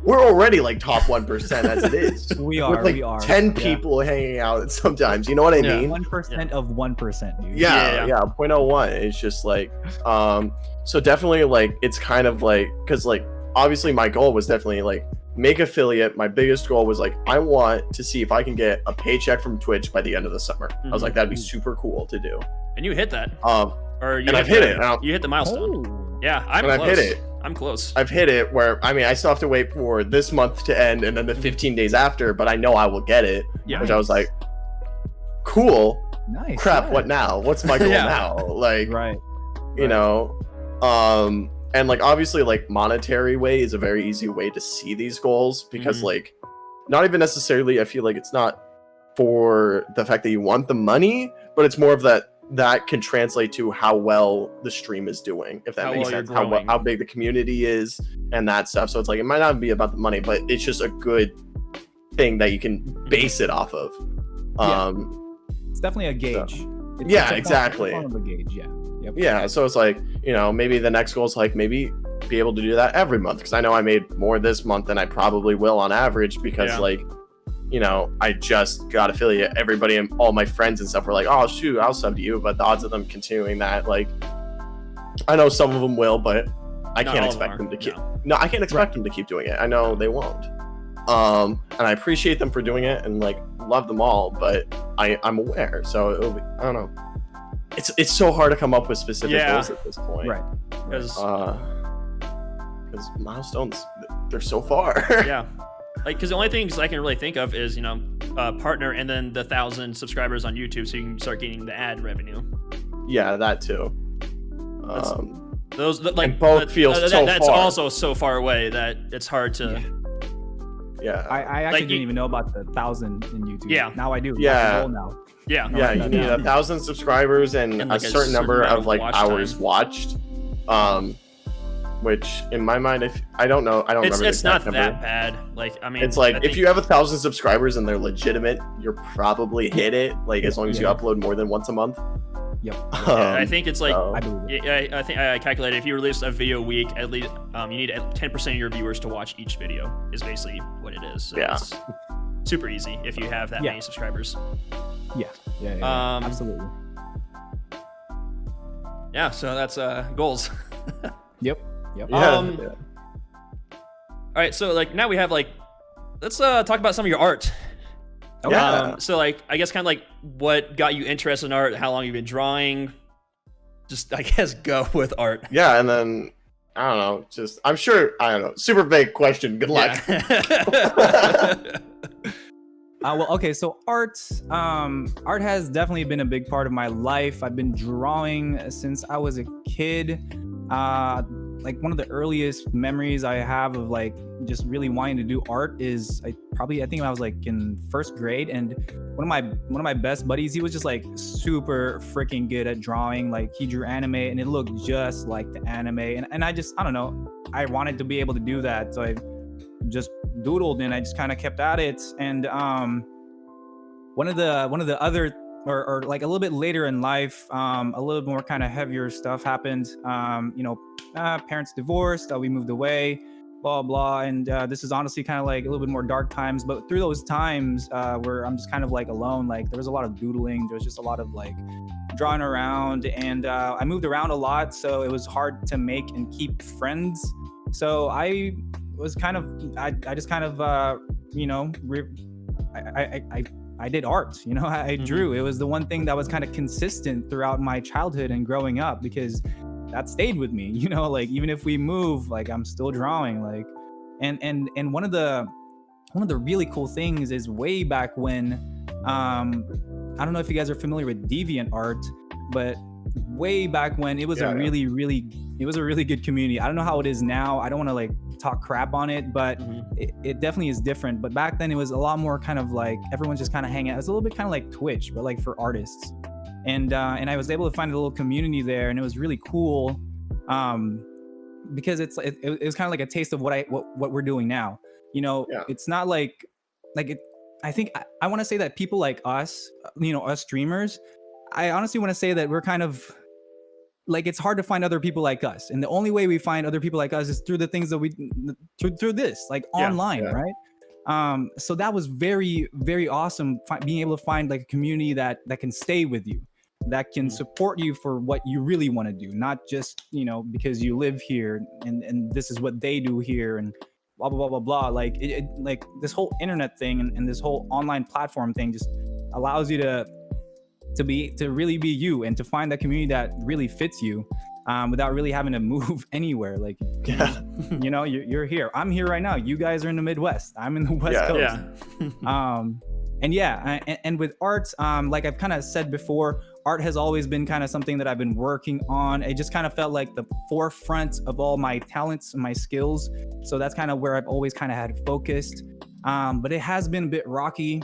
Speaker 2: we're already like top 1% as it is.
Speaker 3: We are.
Speaker 2: With like
Speaker 3: we are
Speaker 2: 10 people hanging out sometimes. You know what I mean?
Speaker 3: 1% of 1%, dude.
Speaker 2: Yeah. 0.01. It's just like so definitely like it's kind of like because like obviously my goal was definitely like make affiliate. My biggest goal was like I want to see if I can get a paycheck from Twitch by the end of the summer. I was like that'd be super cool to do.
Speaker 1: And you hit that.
Speaker 2: I've hit it.
Speaker 1: You hit the milestone.
Speaker 3: Oh.
Speaker 1: Yeah, I've hit it. I'm close.
Speaker 2: I've hit it where I mean I still have to wait for this month to end and then the 15 days after, but I know I will get it.
Speaker 1: Yeah.
Speaker 2: Which I was like, cool.
Speaker 3: Nice.
Speaker 2: Crap, what now? What's my goal now? Like you know, and like obviously like monetary way is a very easy way to see these goals because like not even necessarily I feel like it's not for the fact that you want the money, but it's more of that can translate to how well the stream is doing, if that makes sense. How big the community is and that stuff. So it's like it might not be about the money, but it's just a good thing that you can base it off of.
Speaker 3: It's definitely a gauge.
Speaker 2: Exactly.
Speaker 3: Form of a gauge, Yep.
Speaker 2: Yeah, so it's like, you know, maybe the next goal is like maybe be able to do that every month because I know I made more this month than I probably will on average because like, you know, I just got affiliate. Everybody and all my friends and stuff were like, oh shoot, I'll sub to you, but the odds of them continuing that, like, I know some of them will, but I can't expect them to keep. No, I can't expect them to keep doing it. I know they won't. And I appreciate them for doing it and like love them all, but I'm aware. So it'll be, I don't know. It's so hard to come up with specific goals at this point.
Speaker 1: Right.
Speaker 2: Because milestones, they're so far.
Speaker 1: Yeah. Like, because the only things I can really think of is, you know, partner and then the 1,000 subscribers on YouTube so you can start getting the ad revenue.
Speaker 2: Yeah, that too.
Speaker 1: Those like
Speaker 2: and both feel so far.
Speaker 1: That's also so far away that it's hard to.
Speaker 2: Yeah.
Speaker 3: I actually didn't even know about the 1,000 in YouTube.
Speaker 1: Yeah.
Speaker 3: Now I do.
Speaker 2: Yeah.
Speaker 3: Goal now.
Speaker 1: Yeah.
Speaker 2: Yeah, you need 1,000 subscribers and
Speaker 1: like
Speaker 2: a certain number of like hours
Speaker 1: time.
Speaker 2: watched. Which in my mind, if I don't know, I don't remember the exact number.
Speaker 1: It's not that bad. Like, I mean,
Speaker 2: it's like if you have 1,000 subscribers and they're legitimate, you're probably hit it. Like as long as you upload more than once a month.
Speaker 3: Yep.
Speaker 1: I think it's like
Speaker 3: I believe it.
Speaker 1: I think I calculated if you release a video a week, at least you need 10% of your viewers to watch each video. Is basically what it is. So it's super easy if you have that many subscribers.
Speaker 3: Yeah. Absolutely.
Speaker 1: Yeah. So that's goals.
Speaker 3: Yep.
Speaker 1: All right. So like now we have like, let's talk about some of your art. So like I guess kind of like what got you interested in art, how long you've been drawing, just I guess go with art.
Speaker 2: Yeah, and then I don't know, just I'm sure I don't know, super vague question. Good luck.
Speaker 3: Well, okay, so art has definitely been a big part of my life. I've been drawing since I was a kid. like one of the earliest memories I have of like just really wanting to do art is I think I was like in first grade, and one of my best buddies, he was just like super freaking good at drawing. Like he drew anime and it looked just like the anime, and I don't know, I wanted to be able to do that, so I just doodled and I just kind of kept at it. And one of the other, or like a little bit later in life, a little more kind of heavier stuff happened. Parents divorced, we moved away, blah blah, and this is honestly kind of like a little bit more dark times. But through those times where I'm just kind of like alone, like there was a lot of doodling, there was just a lot of like drawing around, and I moved around a lot, so it was hard to make and keep friends. So I was kind of, I just kind of I did art, I drew. It was the one thing that was kind of consistent throughout my childhood and growing up, because that stayed with me, like even if we move, like I'm still drawing, like, and one of the really cool things is way back when, I don't know if you guys are familiar with DeviantArt, but way back when it was a really good community. I don't know how it is now. I don't want to like talk crap on it, but it definitely is different. But back then it was a lot more kind of like everyone's just kind of hanging out. It's a little bit kind of like Twitch, but like for artists. And I was able to find a little community there, and it was really cool, because it was kind of like a taste of what we're doing now. It's not like it. I think I want to say that people like us, us streamers, I honestly want to say that we're kind of like, it's hard to find other people like us, and the only way we find other people like us is through the things that we through this, like online, right? So that was very, very awesome, being able to find like a community that can stay with you, that can support you for what you really want to do, not just because you live here and this is what they do here and blah blah blah blah blah. Like like this whole internet thing and this whole online platform thing just allows you to really be you, and to find that community that really fits you, without really having to move anywhere. Like, you're here. I'm here right now. You guys are in the Midwest. I'm in the West Coast. And with art, like I've kind of said before, art has always been kind of something that I've been working on. It just kind of felt like the forefront of all my talents and my skills. So that's kind of where I've always kind of had focused. But it has been a bit rocky.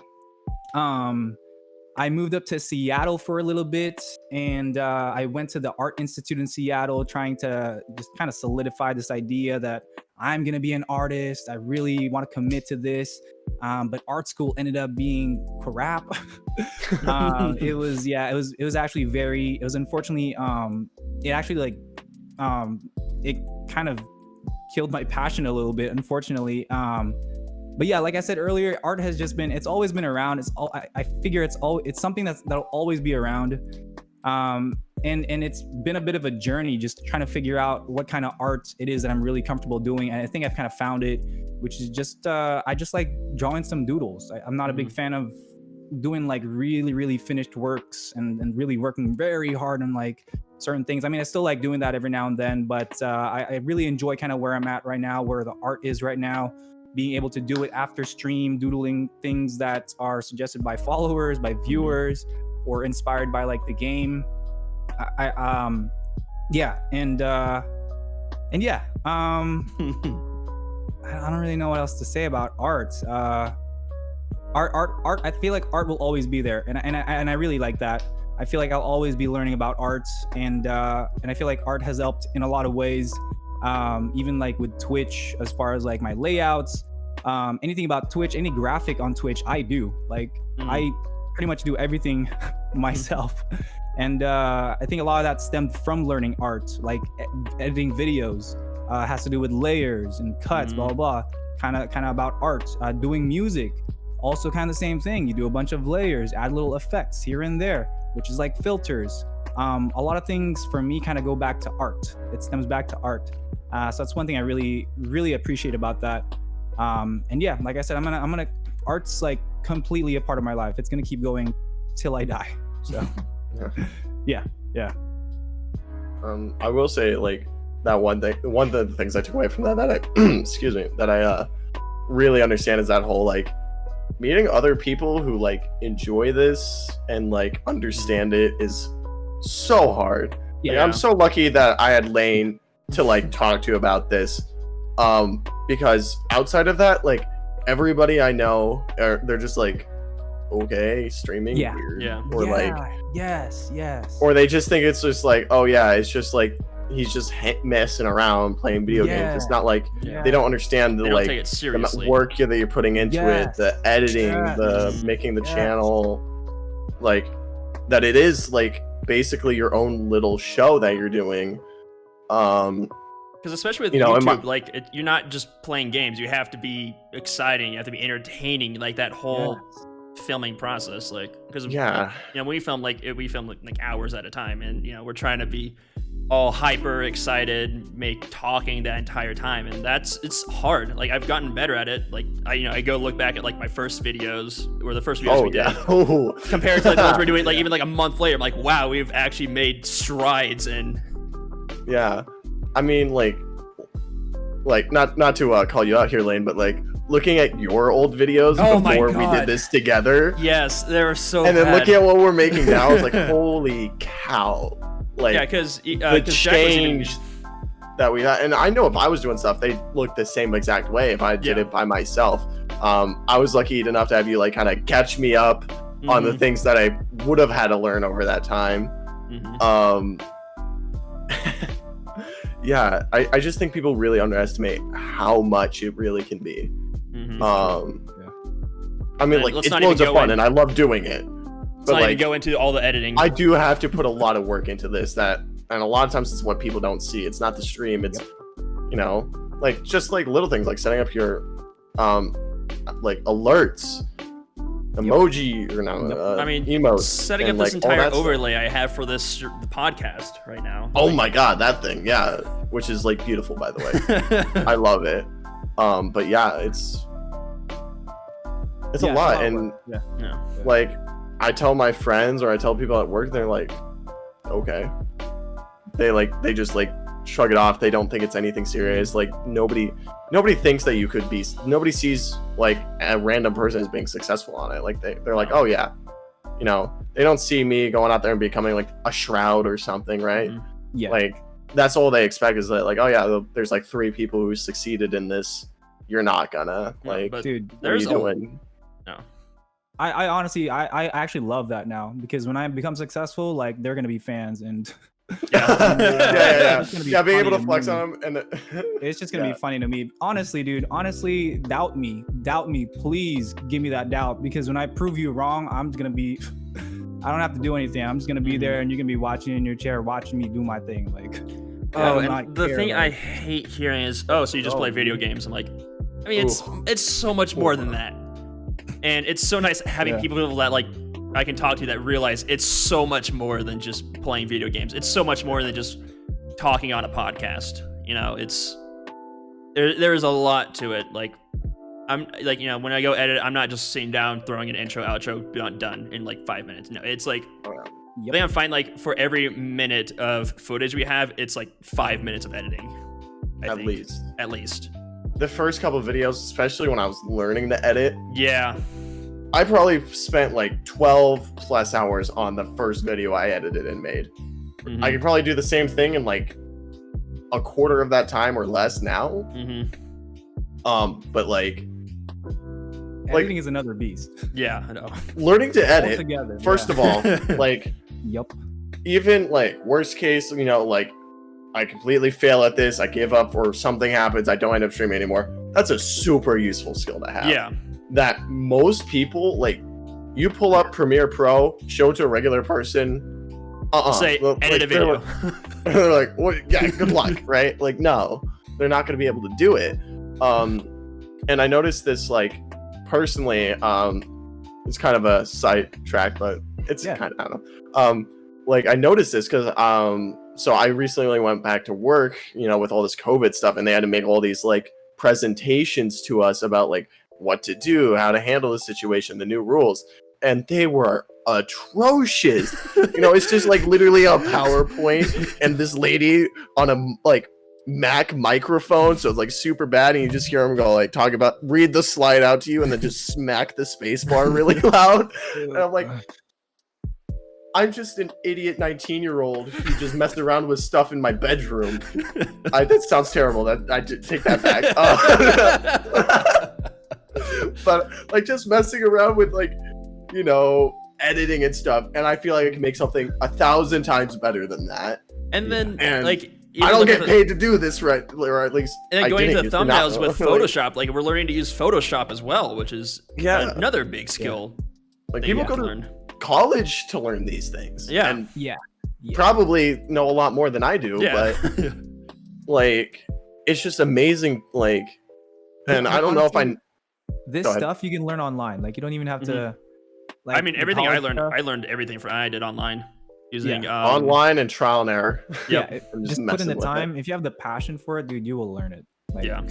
Speaker 3: I moved up to Seattle for a little bit, and I went to the Art Institute in Seattle, trying to just kind of solidify this idea that I'm going to be an artist. I really want to commit to this. But art school ended up being crap. It was actually unfortunately, it actually like, it kind of killed my passion a little bit, unfortunately. But yeah, like I said earlier, art has just been, it's always been around. I figure it's something that'll always be around. And it's been a bit of a journey, just trying to figure out what kind of art it is that I'm really comfortable doing. And I think I've kind of found it, which is just, I just like drawing some doodles. I'm not a big fan of doing like really, really finished works and really working very hard on like certain things. I mean, I still like doing that every now and then, but I really enjoy kind of where I'm at right now, where the art is right now. Being able to do it after stream, doodling things that are suggested by followers, by viewers, or inspired by like the game. I don't really know what else to say about art. Art. I feel like art will always be there, and I really like that. I feel like I'll always be learning about art, and I feel like art has helped in a lot of ways. Even like with Twitch, as far as like my layouts, anything about Twitch, any graphic on Twitch, I do. Like I pretty much do everything myself. And I think a lot of that stemmed from learning art, like editing videos, has to do with layers and cuts, blah, blah, blah. Kind of about art. Doing music, also kind of the same thing. You do a bunch of layers, add little effects here and there, which is like filters. A lot of things for me kind of go back to art. It stems back to art. So that's one thing I really, really appreciate about that. And yeah, like I said, I'm gonna art's like completely a part of my life. It's gonna keep going till I die. So yeah.
Speaker 2: I will say, like, that one of the things I took away from that I excuse me, that I really understand is that whole like meeting other people who like enjoy this and like understand it is so hard. Yeah. Like, I'm so lucky that I had Lane to like talk to about this, because outside of that, like everybody I know, they're just like, okay, streaming, weird. Or like,
Speaker 3: yes,
Speaker 2: or they just think it's just like, oh yeah, it's just like he's just messing around playing video games. It's not like they don't understand the like the work that you're putting into it, the editing, the making the channel, like that it is like basically your own little show that you're doing.
Speaker 1: Because especially with YouTube, like you're not just playing games. You have to be exciting. You have to be entertaining. Like that whole filming process. Like because we film like hours at a time, and we're trying to be all hyper excited, talking that entire time, and it's hard. Like I've gotten better at it. Like I go look back at like my first videos or the first videos we did compared to like the ones we're doing like even like a month later. I'm like, wow, we've actually made strides. And
Speaker 2: I mean, like not to call you out here, Lane, but like looking at your old videos before we did this together.
Speaker 1: Yes, they were so.
Speaker 2: And then looking at what we're making now, it's like, holy cow! Like
Speaker 1: because
Speaker 2: the change that we got. And I know if I was doing stuff, they look the same exact way if I did it by myself. I was lucky enough to have you like kind of catch me up on the things that I would have had to learn over that time. I just think people really underestimate how much it really can be. I mean, like, it's loads of fun and I love doing it. But like,
Speaker 1: go into all the editing.
Speaker 2: I do have to put a lot of work into this, and a lot of times it's what people don't see. It's not the stream. It's, like just like little things like setting up your, like alerts, emoji, or emotes.
Speaker 1: Setting up this entire overlay I have for the podcast right now.
Speaker 2: Oh my god, that thing, which is like beautiful, by the way. I love it. But yeah, it's a lot, and like I tell my friends or I tell people at work, they're like, okay. They just like shrug it off. They don't think it's anything serious. Like nobody thinks that you could be. Nobody sees like a random person as being successful on it. Like they're like, oh yeah, they don't see me going out there and becoming like a Shroud or something, right?
Speaker 3: Yeah.
Speaker 2: Like that's all they expect is that like, oh yeah, there's like 3 people who succeeded in this. You're not gonna
Speaker 3: dude.
Speaker 2: There's doing.
Speaker 1: No.
Speaker 3: I honestly, I actually love that now because when I become successful, like they're gonna be fans and
Speaker 2: being able to flex on them and
Speaker 3: it's just gonna be funny to me. Honestly, dude. Honestly, doubt me. Please give me that doubt because when I prove you wrong, I'm just gonna be. I don't have to do anything. I'm just gonna be there and you're gonna be watching in your chair, watching me do my thing. Like,
Speaker 1: and the thing I hate hearing is, so you just play video games. I'm like, I mean, it's so much more than that. And it's so nice having people that like I can talk to that realize it's so much more than just playing video games. It's so much more than just talking on a podcast. It's there is a lot to it. Like I'm like when I go edit, I'm not just sitting down throwing an intro, outro, done in like 5 minutes. No, it's like I think I'm fine. Like for every minute of footage we have, it's like 5 minutes of editing. At least.
Speaker 2: The first couple of videos, especially when I was learning to edit.
Speaker 1: Yeah.
Speaker 2: I probably spent like 12 plus hours on the first video I edited and made. I could probably do the same thing in like a quarter of that time or less now. But like
Speaker 3: editing is another beast.
Speaker 1: Yeah, I know.
Speaker 2: Learning to edit, first of all, like even like worst case, like I completely fail at this, I give up or something happens, I don't end up streaming anymore. That's a super useful skill to have.
Speaker 1: Yeah.
Speaker 2: That most people, like, you pull up Premiere Pro, show it to a regular person,
Speaker 1: say, edit a video.
Speaker 2: They're like, well, yeah, good luck, right? Like, no, they're not going to be able to do it. And I noticed this, like, personally, it's kind of a side track, but it's kind of, I don't know. Like, I noticed this because, so I recently went back to work, with all this COVID stuff, and they had to make all these, like, presentations to us about, like, what to do, how to handle the situation, the new rules, and they were atrocious. It's just like literally a PowerPoint and this lady on a like Mac microphone, so it's like super bad, and you just hear them go like read the slide out to you and then just smack the space bar really loud. And I'm like, I'm just an idiot 19-year-old who just messed around with stuff in my bedroom. That sounds terrible. I take that back. But like just messing around with like, you know, editing and stuff, and I feel like I can make something 1,000 times better than that.
Speaker 1: And then
Speaker 2: and
Speaker 1: like
Speaker 2: I don't get paid to do this, right? Or at least
Speaker 1: and then going to the thumbnails with
Speaker 2: like,
Speaker 1: Photoshop, like we're learning to use Photoshop as well, which is another big skill.
Speaker 2: Like people go to college to learn these things. And probably know a lot more than I do, but like it's just amazing. Like, and I don't know if
Speaker 3: this stuff you can learn online. Like you don't even have to. Like,
Speaker 1: I mean, everything I learned everything I did online. Using
Speaker 2: online and trial and error.
Speaker 3: Yeah, just put in the time. If you have the passion for it, dude, you will learn it. Like,
Speaker 2: yeah.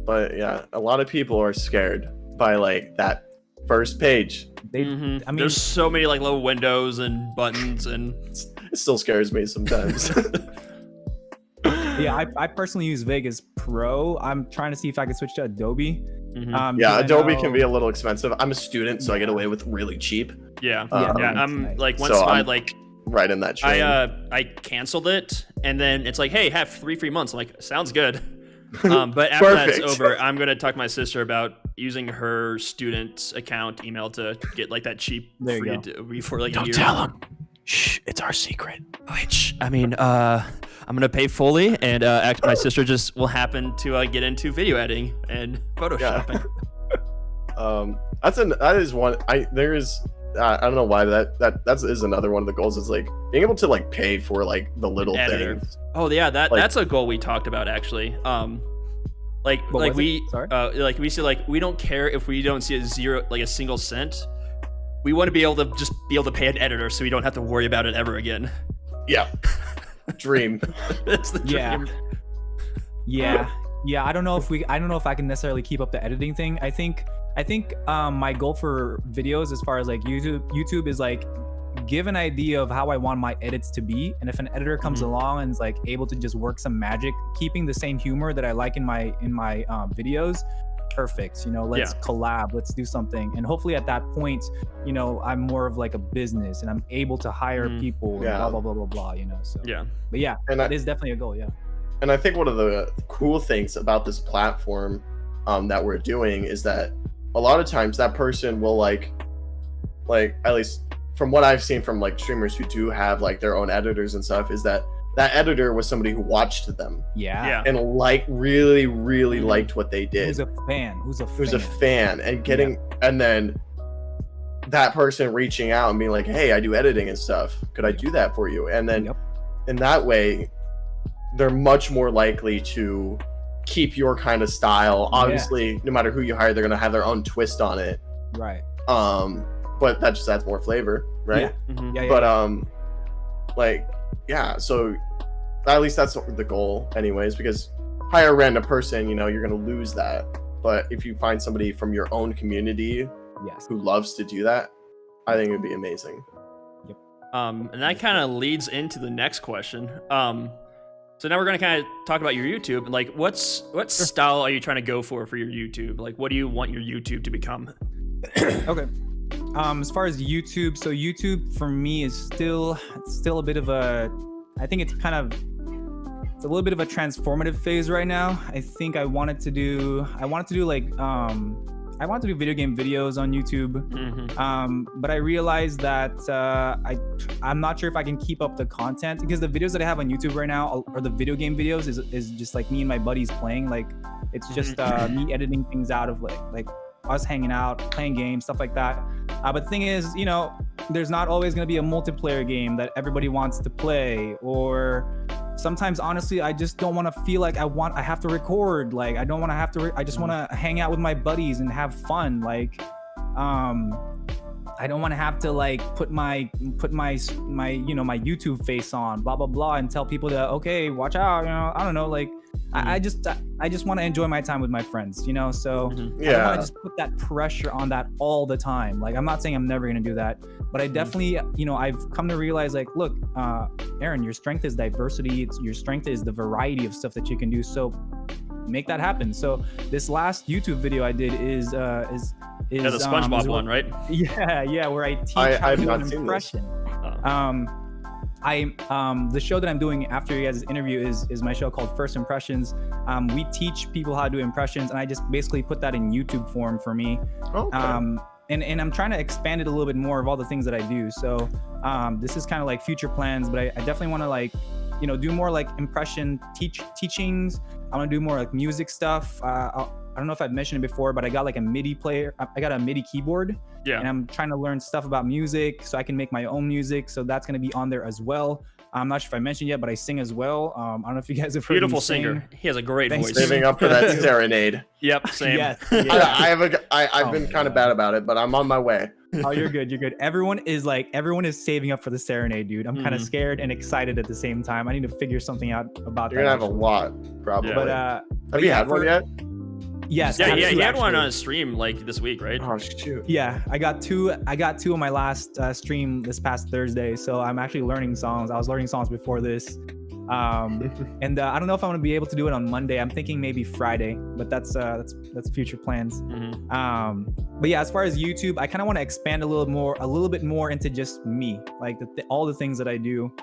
Speaker 2: But yeah, a lot of people are scared by like that first page.
Speaker 3: I mean,
Speaker 1: there's so many like little windows and buttons, and
Speaker 2: it still scares me sometimes.
Speaker 3: Yeah, I personally use Vegas Pro. I'm trying to see if I can switch to Adobe.
Speaker 2: Adobe can be a little expensive. I'm a student, so I get away with really cheap.
Speaker 1: I'm like once I like
Speaker 2: right in that train.
Speaker 1: I canceled it, and then it's like, hey, have 3 free months. I'm like, sounds good. But after that's over, I'm gonna talk to my sister about using her student account email to get like that cheap free Adobe for like a year.
Speaker 2: Don't tell them. Shh, it's our secret.
Speaker 1: Which I mean, I'm gonna pay fully, and my sister just will happen to get into video editing and photoshopping.
Speaker 2: That is one. I don't know why that is another one of the goals is like being able to like pay for like the little things.
Speaker 1: Oh yeah, that's a goal we talked about actually. We say like we don't care if we don't see a single cent. We want to be able to pay an editor so we don't have to worry about it ever again.
Speaker 2: Yeah. Dream.
Speaker 1: That's the dream.
Speaker 3: Yeah. I don't know if I can necessarily keep up the editing thing. I think my goal for videos as far as like YouTube is like give an idea of how I want my edits to be, and if an editor comes along and is like able to just work some magic, keeping the same humor that I like in my videos, perfect. You know, let's collab, let's do something, and hopefully at that point, you know, I'm more of like a business and I'm able to hire people and blah blah blah blah blah. You know, so but and that is definitely a goal.
Speaker 2: And I think one of the cool things about this platform that we're doing is that a lot of times that person will like at least from what I've seen from like streamers who do have like their own editors and stuff, is that editor was somebody who watched them and like really liked what they did.
Speaker 3: Who's a
Speaker 2: fan and getting and then that person reaching out and being like, hey, I do editing and stuff, could I do that for you? And then in that way they're much more likely to keep your kind of style. Obviously, no matter who you hire, they're gonna have their own twist on it.
Speaker 3: Right.
Speaker 2: But that just adds more flavor, right? So at least that's the goal anyways, because hire a random person, you know, you're gonna lose that. But if you find somebody from your own community who loves to do that, I think it'd be amazing.
Speaker 1: And that kind of leads into the next question. So now we're going to kind of talk about your YouTube. Like, what style are you trying to go for your YouTube? Like, what do you want your YouTube to become?
Speaker 3: Okay. As far as YouTube, so YouTube for me is still a bit of a, I think it's a little bit of a transformative phase right now. I think I wanted to do video game videos on YouTube, but I realized that I'm not sure if I can keep up the content, because the videos that I have on YouTube right now are the video game videos is just like me and my buddies playing. Like it's just me editing things out of like us hanging out, playing games, stuff like that. But the thing is, you know, there's not always going to be a multiplayer game that everybody wants to play, or sometimes honestly I just don't want to feel like I have to record. Like I don't want to have to I just want to hang out with my buddies and have fun. Like I don't want to have to like put my you know, my YouTube face on, blah blah blah, and tell people that, okay, watch out, you know, I don't know, like I just want to enjoy my time with my friends, you know. So I don't want to just put that pressure on that all the time. Like I'm not saying I'm never going to do that, but I definitely, you know, I've come to realize, like, look, Aaron, your strength is diversity. Your strength is the variety of stuff that you can do. So make that happen. So this last YouTube video I did is
Speaker 1: Yeah, the SpongeBob one, right?
Speaker 3: Yeah, where I teach how to do an impression. The show that I'm doing after you guys' interview is my show called First Impressions. We teach people how to do impressions, and I just basically put that in YouTube form for me.
Speaker 2: Okay.
Speaker 3: And I'm trying to expand it a little bit more of all the things that I do. So this is kind of like future plans, but I definitely want to like, do more like impression teachings. I want to do more like music stuff. I don't know if I've mentioned it before, but I got like a MIDI player. I got a MIDI keyboard. Yeah. And I'm trying to learn stuff about music so I can make my own music. So that's going to be on there as well. I'm not sure if I mentioned yet, but I sing as well. I don't know if you guys have heard
Speaker 1: Beautiful
Speaker 3: me sing.
Speaker 1: singer. He has a great voice.
Speaker 2: Saving up for that serenade.
Speaker 1: Yep, same.
Speaker 3: Yes.
Speaker 2: I've been kind of bad about it, but I'm on my way.
Speaker 3: Oh, you're good. You're good. Everyone is saving up for the serenade, dude. I'm kind of scared and excited at the same time. I need to figure something out about
Speaker 2: You're
Speaker 3: that.
Speaker 2: You're gonna have a lot, probably.
Speaker 3: Yeah.
Speaker 2: Have you had one yet?
Speaker 3: Yes.
Speaker 1: Yeah, he had one on a stream like this week, right?
Speaker 2: Oh shoot.
Speaker 3: Yeah, I got two on my last stream this past Thursday. So I'm actually learning songs. I was learning songs before this. And I don't know if I'm gonna be able to do it on Monday. I'm thinking maybe Friday, but that's future plans. But yeah, as far as YouTube, I kind of want to expand a little bit more into just me, like all the things that I do.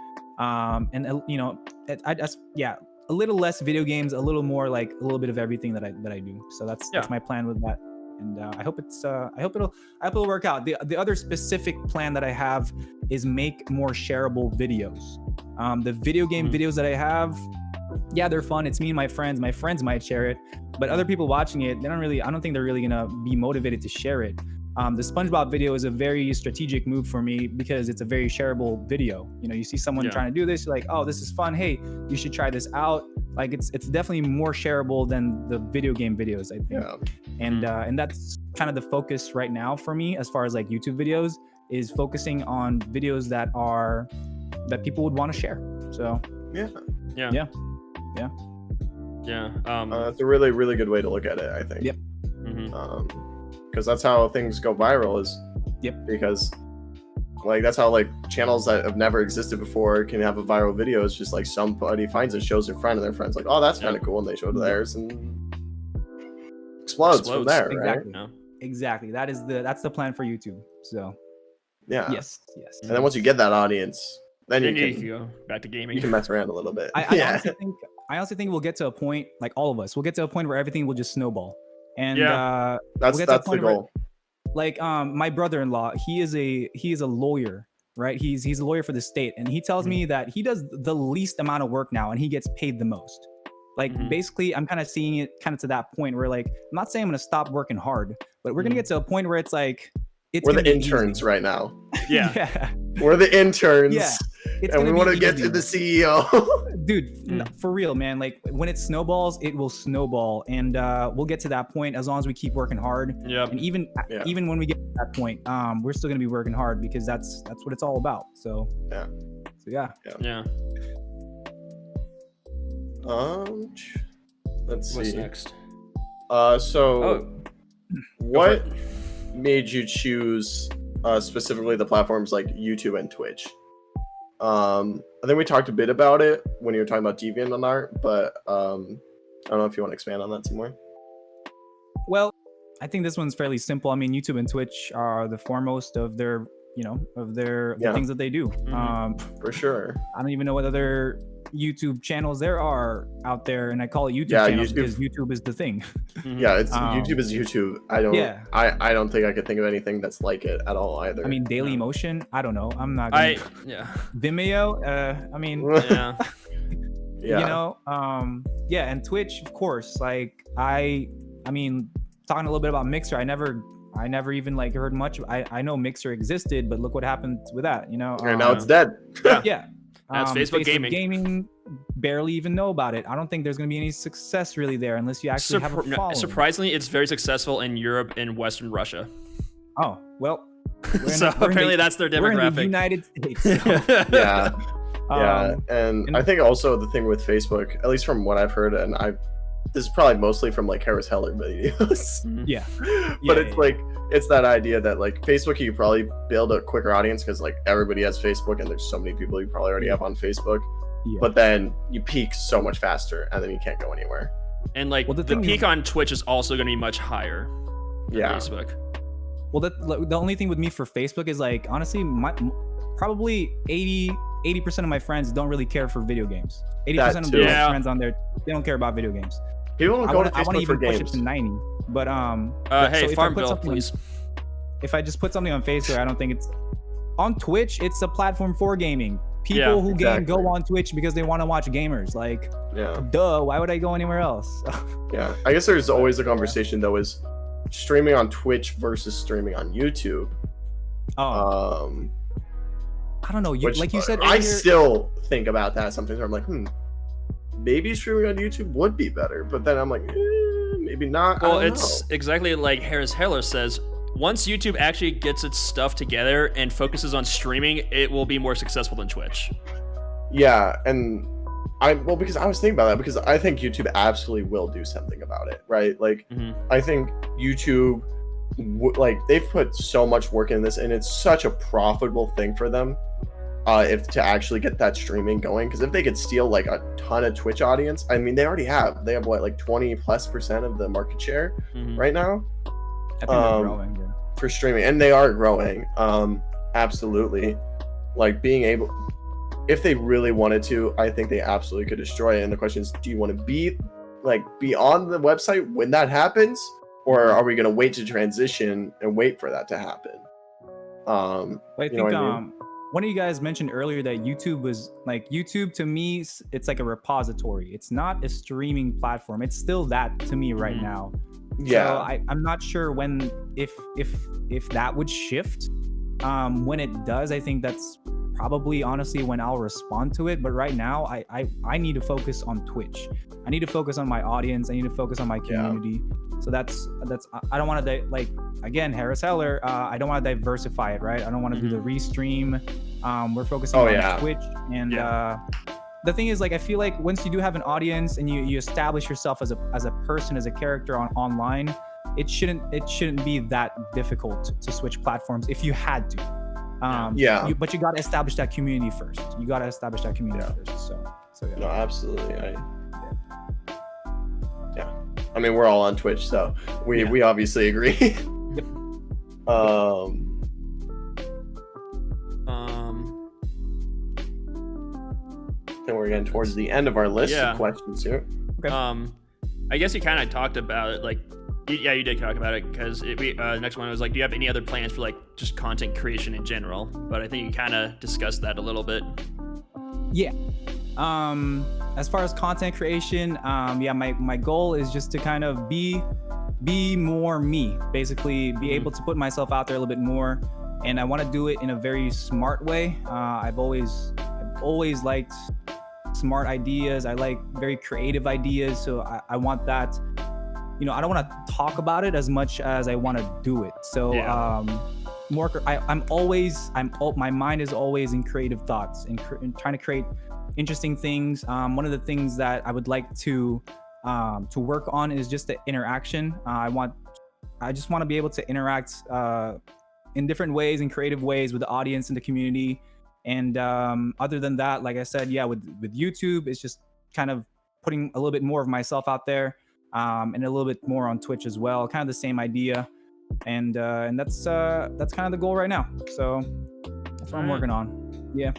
Speaker 3: A little less video games, a little more like a little bit of everything that I do. So that's my plan with that. And I hope it'll work out. The other specific plan that I have is make more shareable videos. The video game videos that I have, yeah, they're fun. It's me and my friends. My friends might share it, but other people watching it, I don't think they're really gonna be motivated to share it. The SpongeBob video is a very strategic move for me because it's a very shareable video. You see someone trying to do this, you're like, oh, this is fun. Hey, you should try this out. Like it's definitely more shareable than the video game videos, I think. Yeah. And that's kind of the focus right now for me as far as like YouTube videos is focusing on videos that people would want to share. So
Speaker 2: yeah. That's a really, really good way to look at it, I think.
Speaker 3: Yep.
Speaker 2: Because that's how things go viral because like that's how like channels that have never existed before can have a viral video. It's just like somebody finds it, shows their friend, and their friend's like, oh, that's kind of cool, and they show theirs and explodes from there.
Speaker 3: Exactly.
Speaker 2: Right?
Speaker 3: Exactly. That's the plan for YouTube. So
Speaker 2: yeah.
Speaker 3: Yes.
Speaker 2: And then once you get that audience, then you can
Speaker 1: go back to gaming.
Speaker 2: You can mess around a little bit.
Speaker 3: I honestly think we'll get to a point, like all of us, we'll get to a point where everything will just snowball. And
Speaker 2: that's the goal.
Speaker 3: Like my brother-in-law, he is a lawyer, right? He's a lawyer for the state, and he tells me that he does the least amount of work now and he gets paid the most. Like basically I'm kind of seeing it kind of to that point where like I'm not saying I'm gonna stop working hard, but we're gonna get to a point where it's like
Speaker 2: we're the interns right now.
Speaker 3: Yeah.
Speaker 2: We're the interns.
Speaker 3: Yeah.
Speaker 2: And we want to get to the CEO.
Speaker 3: Dude, for real, man. Like when it snowballs, it will snowball, and we'll get to that point as long as we keep working hard.
Speaker 1: Yep.
Speaker 3: And even when we get to that point, we're still gonna be working hard because that's what it's all about. So yeah.
Speaker 2: Let's see.
Speaker 1: What's next?
Speaker 2: What made you choose specifically the platforms like YouTube and Twitch? I think we talked a bit about it when you were talking about DeviantArt, but I don't know if you want to expand on that some more.
Speaker 3: Well, I think this one's fairly simple. I mean, YouTube and Twitch are the foremost of their, the things that they do.
Speaker 2: For sure.
Speaker 3: I don't even know what other YouTube channels there are out there, and I call it YouTube channels because YouTube is the thing.
Speaker 2: Yeah, it's YouTube is YouTube. I don't think I could think of anything that's like it at all either.
Speaker 3: I mean, Daily Motion. I don't know. I'm not. Vimeo. I mean. And Twitch, of course. Like I mean, talking a little bit about Mixer. I never even like heard much. I know Mixer existed, but look what happened with that.
Speaker 2: And now it's dead.
Speaker 3: Yeah.
Speaker 1: That's Facebook Gaming.
Speaker 3: Barely even know about it. I don't think there's going to be any success really there unless you actually have a following.
Speaker 1: Surprisingly, it's very successful in Europe and Western Russia.
Speaker 3: Oh, well.
Speaker 1: So apparently that's their demographic.
Speaker 3: We're in the United States. So.
Speaker 2: And I think also the thing with Facebook, at least from what I've heard, and this is probably mostly from like Harris Heller videos. It's that idea that like Facebook, you could probably build a quicker audience because like everybody has Facebook and there's so many people you probably already have on Facebook. But then you peak so much faster and then you can't go anywhere.
Speaker 1: And like the peak on Twitch is also going to be much higher than Facebook.
Speaker 3: Well, the only thing with me for Facebook is like, honestly, probably 80% of my friends don't really care for video games. 80% of my friends on there, they don't care about video games.
Speaker 2: People don't go to Facebook
Speaker 3: I want to
Speaker 2: for
Speaker 3: even push
Speaker 2: games.
Speaker 3: it to 90. But
Speaker 1: hey,
Speaker 3: so
Speaker 1: Farmville, please.
Speaker 3: If I just put something on Facebook, I don't think it's on Twitch. It's a platform for gaming. People who game go on Twitch because they want to watch gamers. Like, duh, why would I go anywhere else?
Speaker 2: Yeah, I guess there's always a conversation though, is streaming on Twitch versus streaming on YouTube.
Speaker 3: I don't know. Like you said earlier,
Speaker 2: I still think about that sometimes. Where I'm like, maybe streaming on YouTube would be better, but then I'm like, maybe not.
Speaker 1: Well, it's exactly like Harris Heller says. Once YouTube actually gets its stuff together and focuses on streaming, it will be more successful than Twitch.
Speaker 2: Yeah, and because I was thinking about that, because I think YouTube absolutely will do something about it, right? Like, I think YouTube, like, they've put so much work in this, and it's such a profitable thing for them, if to actually get that streaming going. Because if they could steal like a ton of Twitch audience, I mean, they already have. They have what, like 20+% of the market share right now.
Speaker 3: I think they're growing,
Speaker 2: for streaming, and they are growing. Absolutely, like being able, if they really wanted to, I think they absolutely could destroy it. And the question is, do you want to be on the website when that happens, or are we going to wait to transition and wait for that to happen?
Speaker 3: I think one of you guys mentioned earlier that YouTube to me, it's like a repository. It's not a streaming platform. It's still that to me right now.
Speaker 2: Yeah,
Speaker 3: so I'm not sure when, if that would shift. When it does, I think that's probably honestly when I'll respond to it. But right now, I need to focus on Twitch. I need to focus on my audience. I need to focus on my community. So that's I don't want to like, again, Harris Heller. I don't want to diversify it, right? I don't want to do the restream. We're focusing on Twitch, and the thing is, like, I feel like once you do have an audience and you establish yourself as a person, as a character online, it shouldn't be that difficult to switch platforms if you had to. But you got to establish that community first. So yeah.
Speaker 2: No, absolutely. I mean, we're all on Twitch, so we obviously agree.
Speaker 3: Yep.
Speaker 2: And we're getting towards the end of our list of questions here.
Speaker 3: Okay.
Speaker 1: I guess you kind of talked about it, like, you did talk about it, because next one was like, do you have any other plans for like just content creation in general? But I think you kind of discussed that a little bit.
Speaker 3: Yeah. As far as content creation, my goal is just to kind of be more me, basically be able to put myself out there a little bit more, and I want to do it in a very smart way. I've always liked smart ideas. I like very creative ideas, so I want that. I don't want to talk about it as much as I want to do it. So my mind is always in creative thoughts and trying to create interesting things. One of the things that I would like to work on is just the interaction. I just want to be able to interact in different ways, in creative ways, with the audience and the community. And other than that, like I said, with YouTube, it's just kind of putting a little bit more of myself out there, and a little bit more on Twitch as well. Kind of the same idea, and that's kind of the goal right now. So that's what I'm working on. Yeah.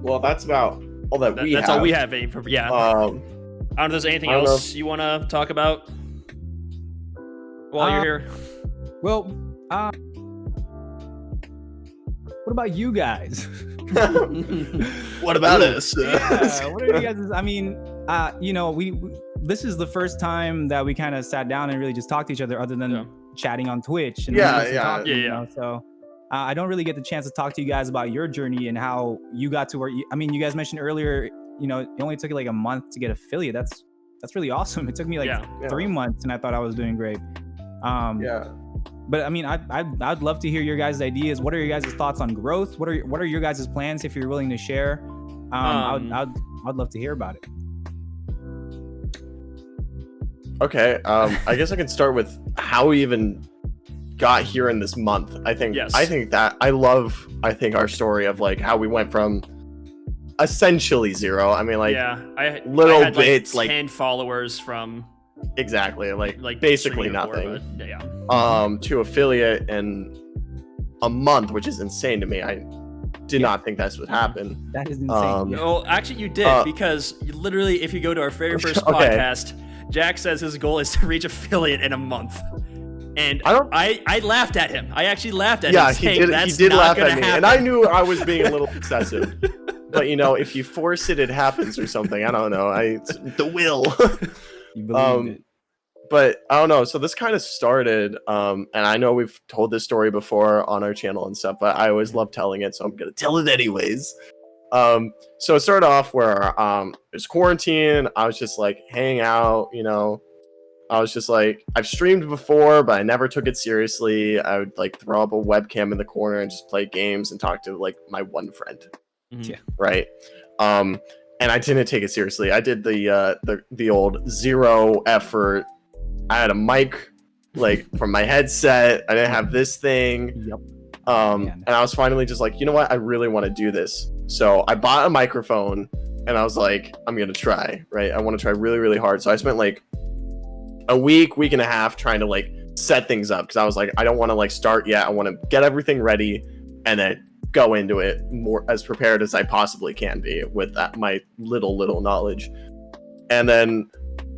Speaker 2: Well, that's about all that we have.
Speaker 1: That's all we have. I don't know if there's anything else you want to talk about while you're here.
Speaker 3: Well, what about you guys?
Speaker 2: What about us?
Speaker 3: What are you guys? I mean, this is the first time that we kind of sat down and really just talked to each other, other than chatting on Twitch. And So I don't really get the chance to talk to you guys about your journey and how you got to where you guys mentioned earlier, it only took you like a month to get affiliate. That's really awesome. It took me like 3 months, and I thought I was doing great. But I mean, I'd love to hear your guys' ideas. What are your guys' thoughts on growth? What are your guys' plans, if you're willing to share? I'd love to hear about it.
Speaker 2: Okay, I guess I can start with how we even got here in this month. I think I think our story of like how we went from essentially zero. I mean, like
Speaker 1: I had
Speaker 2: bits,
Speaker 1: like 10 followers from
Speaker 2: exactly, like
Speaker 1: like
Speaker 2: basically
Speaker 1: streaming before,
Speaker 2: nothing.
Speaker 1: but yeah.
Speaker 2: To affiliate in a month, which is insane to me. I did not think that's what happened.
Speaker 3: That is insane.
Speaker 1: Well, actually, you did, because you literally, if you go to our very first podcast, Jack says his goal is to reach affiliate in a month. And I laughed at him. I actually laughed at him.
Speaker 2: Yeah,
Speaker 1: saying,
Speaker 2: he did laugh at me,
Speaker 1: happen.
Speaker 2: and I knew I was being a little excessive. But you know, if you force it, it happens or something. I don't know. The will.
Speaker 3: You believed it.
Speaker 2: But I don't know. So this kind of started, and I know we've told this story before on our channel and stuff, but I always love telling it, so I'm gonna tell it anyways. So it started off where it's quarantine. I was just like hanging out, you know. I was just like, I've streamed before, but I never took it seriously. I would like throw up a webcam in the corner and just play games and talk to like my one friend.
Speaker 3: Yeah.
Speaker 2: Right. And I didn't take it seriously. I did the old zero effort. I had a mic like from my headset. I didn't have this thing.
Speaker 3: Yep.
Speaker 2: And I was finally just like, you know what? I really want to do this. So I bought a microphone and I was like, I'm going to try, right? I want to try really, really hard. So I spent like a week and a half trying to like set things up. Cause I was like, I don't want to like start yet. I want to get everything ready and then go into it more as prepared as I possibly can be with that, my little knowledge. And then,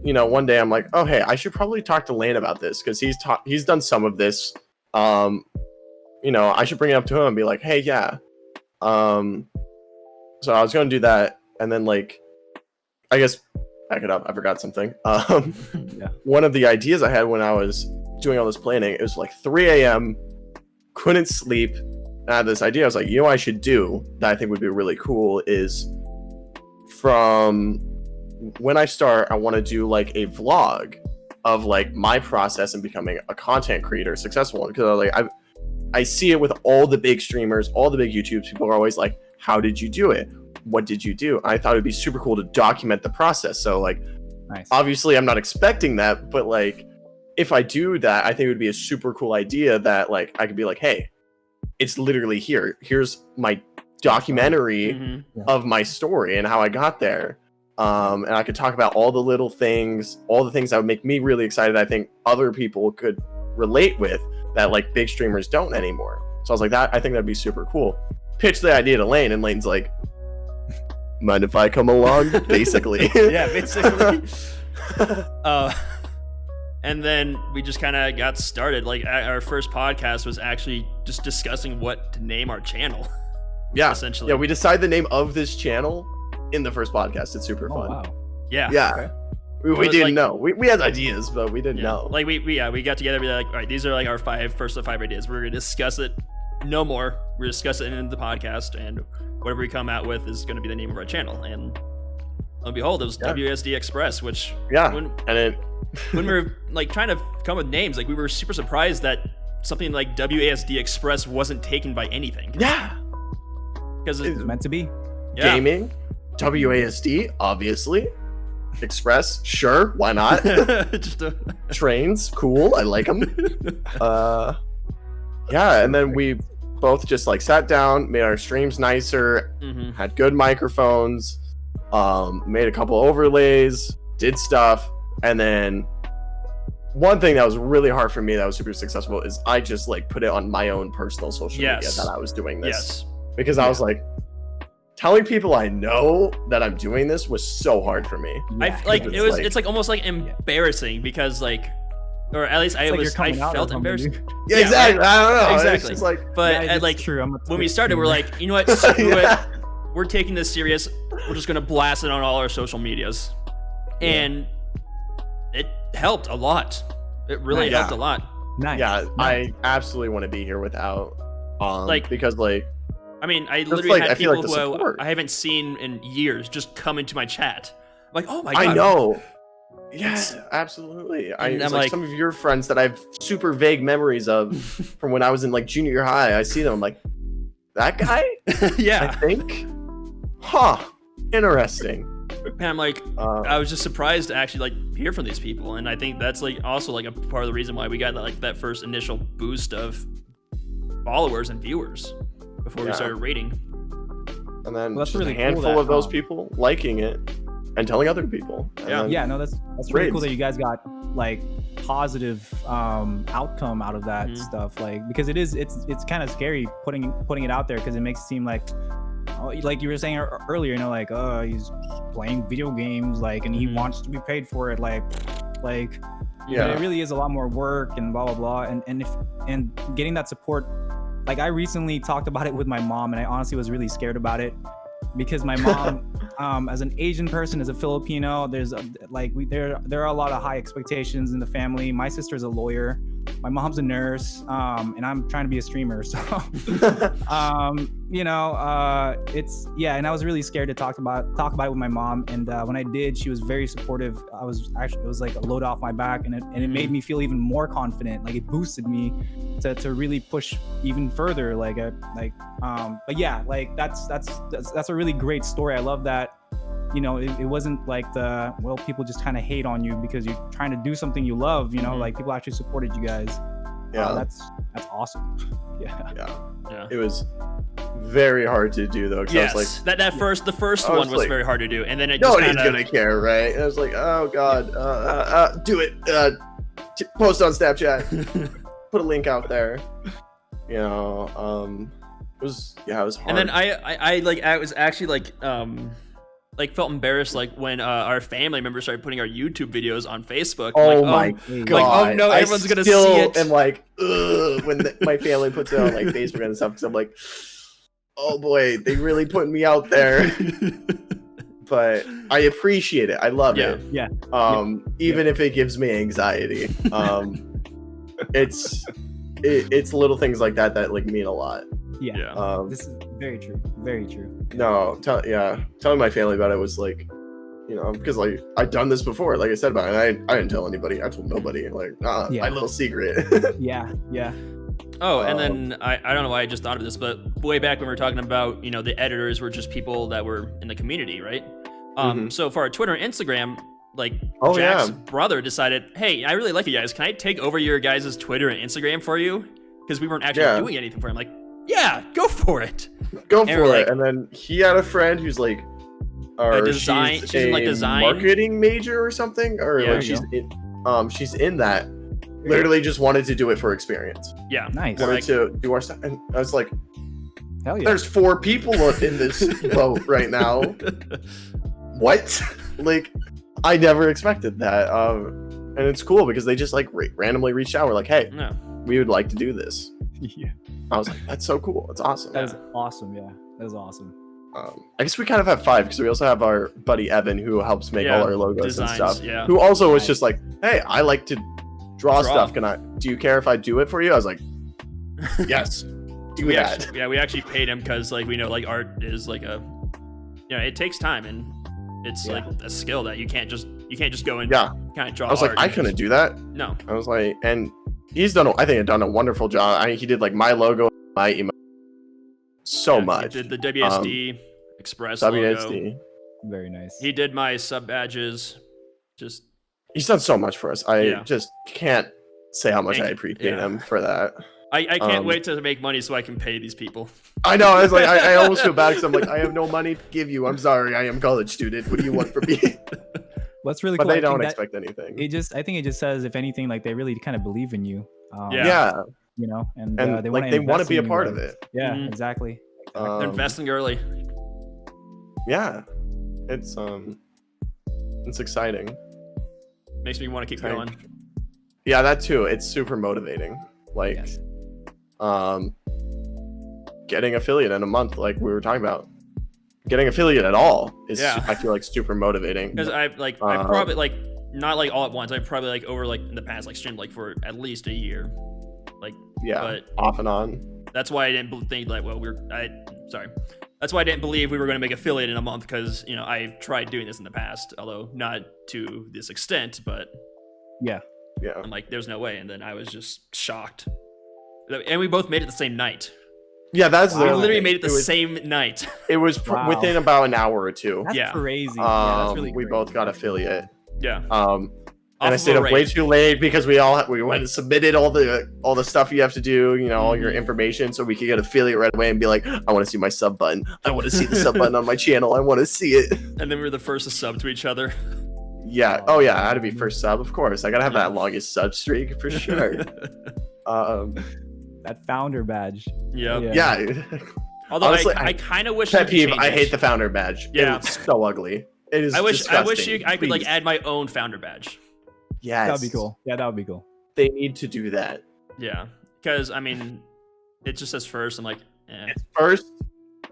Speaker 2: you know, one day I'm like, oh, hey, I should probably talk to Lane about this because he's done some of this. You know, I should bring it up to him and be like, hey, yeah. So I was going to do that. And then, like, I guess, back it up. I forgot something. One of the ideas I had when I was doing all this planning, it was like 3 a.m., couldn't sleep. And I had this idea. I was like, you know what I should do that I think would be really cool is from when I start, I want to do like a vlog of like my process in becoming a content creator, a successful one. Because like I see it with all the big streamers, all the big YouTubers. People are always like, how did you do it? What did you do? I thought it'd be super cool to document the process. So like,
Speaker 3: nice.
Speaker 2: Obviously I'm not expecting that, but like, if I do that, I think it would be a super cool idea that like, I could be like, hey, it's literally here. Here's my documentary of my story and how I got there. And I could talk about all the little things, all the things that would make me really excited. I think other people could relate with that like big streamers don't anymore. So I was like, I think that'd be super cool. Pitched the idea to Lane and Lane's like, mind if I come along? Basically.
Speaker 1: Yeah, basically. And then we just kind of got started. Like our first podcast was actually just discussing what to name our channel.
Speaker 2: Yeah,
Speaker 1: essentially.
Speaker 2: Yeah, we decided the name of this channel in the first podcast. It's super fun.
Speaker 3: Wow.
Speaker 1: Yeah.
Speaker 2: Yeah.
Speaker 3: Okay.
Speaker 2: We didn't know. We had ideas, but we didn't know.
Speaker 1: Like we got together and be like, all right, these are like our first five ideas. We're gonna discuss it. No more. We're discussing it in the podcast, and whatever we come out with is gonna be the name of our channel. And lo and behold, it was WSD Express, which when we were like trying to come with names, like we were super surprised that something like WASD Express wasn't taken by anything.
Speaker 2: Yeah.
Speaker 3: Because it was meant to be.
Speaker 1: Yeah.
Speaker 2: Gaming, WASD, obviously. Express, sure, why not? Trains, cool, I like them. Yeah, and then we both just like sat down, made our streams nicer, had good microphones, made a couple overlays, did stuff, and then one thing that was really hard for me that was super successful is I just like put it on my own personal social media that I was doing this. Because I was like, telling people I know that I'm doing this was so hard for me.
Speaker 1: It's like almost like embarrassing because like, or at least I felt embarrassed.
Speaker 2: Yeah, exactly. I don't know.
Speaker 1: Exactly.
Speaker 2: It's just like,
Speaker 1: but like
Speaker 3: true.
Speaker 1: when we started, we're like, you know what? Screw it. We're taking this serious. We're just gonna blast it on all our social medias, and it helped a lot. It really helped a lot.
Speaker 3: Nice.
Speaker 2: Yeah, I absolutely want to be here without because like.
Speaker 1: I mean, I literally had people who
Speaker 2: I
Speaker 1: I haven't seen in years just come into my chat. I'm like, oh my god.
Speaker 2: I know. Yes, absolutely. I'm like some of your friends that I have super vague memories of from when I was in like junior high. I see them. I'm like, that guy?
Speaker 1: Yeah.
Speaker 2: I think. Huh. Interesting.
Speaker 1: And I'm like, I was just surprised to actually like hear from these people, and I think that's like also like a part of the reason why we got like that first initial boost of followers and viewers before we started rating.
Speaker 2: And then
Speaker 3: that's
Speaker 2: really
Speaker 3: really
Speaker 2: a handful
Speaker 3: cool
Speaker 2: of those people liking it. and telling other people.
Speaker 1: Yeah.
Speaker 3: No, that's really cool that you guys got like positive outcome out of that stuff, like, because it's kind of scary putting it out there, because it makes it seem like you were saying earlier, you know, like, oh, he's playing video games, like, and he wants to be paid for it, like but it really is a lot more work and blah blah blah, and getting that support. Like, I recently talked about it with my mom, and I honestly was really scared about it, because my mom, as an Asian person, as a Filipino, there are a lot of high expectations in the family. My sister's a lawyer, my mom's a nurse, and I'm trying to be a streamer. So, it's and I was really scared to talk about it with my mom. And when I did, she was very supportive. It was like a load off my back, and it made me feel even more confident. Like, it boosted me to really push even further. But yeah, like that's a really great story. I love that. You know, it wasn't like people just kind of hate on you because you're trying to do something you love, you know, like people actually supported you guys. Yeah. That's awesome. Yeah.
Speaker 2: It was very hard to do though.
Speaker 1: Yes,
Speaker 2: I was like,
Speaker 1: the first one was very hard to do. And then it
Speaker 2: nobody's gonna care, right? And I was like, oh God, do it. Post on Snapchat. Put a link out there. You know, it was hard.
Speaker 1: And then I was actually felt embarrassed when our family members started putting our YouTube videos on Facebook.
Speaker 2: Oh my God!
Speaker 1: Oh no, everyone's gonna see it.
Speaker 2: And when my family puts it on like Facebook and stuff, because I'm like, oh boy, they really put me out there. But I appreciate it. I love it.
Speaker 3: Yeah.
Speaker 2: Even if it gives me anxiety. It's little things like that like mean a lot.
Speaker 3: Yeah. This is very true. Very true.
Speaker 2: No, telling my family about it was like, you know, because like I'd done this before, like I said about it. I didn't tell anybody. I told nobody. Like, my little secret.
Speaker 3: Yeah.
Speaker 1: Oh, and then I don't know why I just thought of this, but way back when we were talking about, you know, the editors were just people that were in the community, right? So for our Twitter and Instagram, Jack's brother decided, hey, I really like you guys. Can I take over your guys' Twitter and Instagram for you? Because we weren't actually doing anything for him. Like, yeah, go for it.
Speaker 2: And then he had a friend who's like, she's in like design marketing major or something, or she's in that. Literally just wanted to do it for experience.
Speaker 3: Yeah, nice.
Speaker 2: Wanted to do our stuff, and I was like,
Speaker 3: hell yeah.
Speaker 2: There's 4 people in this boat right now. What? Like, I never expected that. And it's cool because they just like randomly reached out. We're like, hey, we would like to do this.
Speaker 3: Yeah.
Speaker 2: I was like, that's so cool. That's awesome.
Speaker 3: That is awesome. Yeah, that is awesome.
Speaker 2: I guess we kind of have 5 because we also have our buddy Evan who helps make all our logos
Speaker 1: designs,
Speaker 2: and stuff.
Speaker 1: Yeah.
Speaker 2: Who also was just like, hey, I like to draw stuff. Do you care if I do it for you? I was like, yes, do that.
Speaker 1: We actually paid him because we know art is it takes time, and it's like a skill that you can't just go and kind of draw.
Speaker 2: I was like, I couldn't do that.
Speaker 1: No.
Speaker 2: I was like, and he's done a wonderful job. He did my logo, my email, much.
Speaker 1: He did the WSD Express logo.
Speaker 3: Very nice.
Speaker 1: He did my sub badges.
Speaker 2: He's done so much for us. I just can't say how much I appreciate him for that.
Speaker 1: I can't wait to make money so I can pay these people.
Speaker 2: I know. I was like, I almost feel bad because I'm like, I have no money to give you. I'm sorry. I am a college student. What do you want from me?
Speaker 3: What's really
Speaker 2: cool. But they don't
Speaker 3: expect
Speaker 2: anything.
Speaker 3: I think it just says, if anything, they really kind of believe in you. You know, and they want to
Speaker 2: be a part of it.
Speaker 3: Yeah, exactly.
Speaker 1: They're investing early.
Speaker 2: Yeah, it's exciting.
Speaker 1: Makes me want to keep going.
Speaker 2: Yeah, that too. It's super motivating. Getting affiliate in a month, like we were talking about. Getting affiliate at all is, I feel like, super motivating.
Speaker 1: Because I probably not all at once. I probably over in the past streamed for at least a year. But
Speaker 2: off and on.
Speaker 1: That's why I didn't think that's why I didn't believe we were going to make affiliate in a month, because I've tried doing this in the past, although not to this extent. But I'm like, there's no way. And then I was just shocked, and we both made it the same night.
Speaker 2: Yeah, that's
Speaker 1: we literally made it the same night.
Speaker 2: It was within about an hour or two.
Speaker 3: That's crazy. That's really
Speaker 2: we
Speaker 3: great.
Speaker 2: both got affiliate.
Speaker 1: Yeah.
Speaker 2: And I stayed up way too late because we went and submitted all the stuff you have to do, you know, all your information, so we could get affiliate right away and be like, I want to see my sub button. I want to see the sub button on my channel. I want to see it.
Speaker 1: And then we were the first to sub to each other.
Speaker 2: Yeah. Oh yeah, I had to be first sub, of course. I gotta have that longest sub streak for sure.
Speaker 3: That founder badge.
Speaker 1: Yep.
Speaker 2: Yeah.
Speaker 1: Although honestly, I kind of wish. Pet peeve.
Speaker 2: I hate the founder badge.
Speaker 1: Yeah.
Speaker 2: It's so ugly. It is. I wish
Speaker 1: I could like add my own founder badge.
Speaker 2: Yes.
Speaker 3: That'd be cool. Yeah, that would be cool.
Speaker 2: They need to do that.
Speaker 1: Yeah, because I mean, it just says first. I'm like,
Speaker 2: It's first,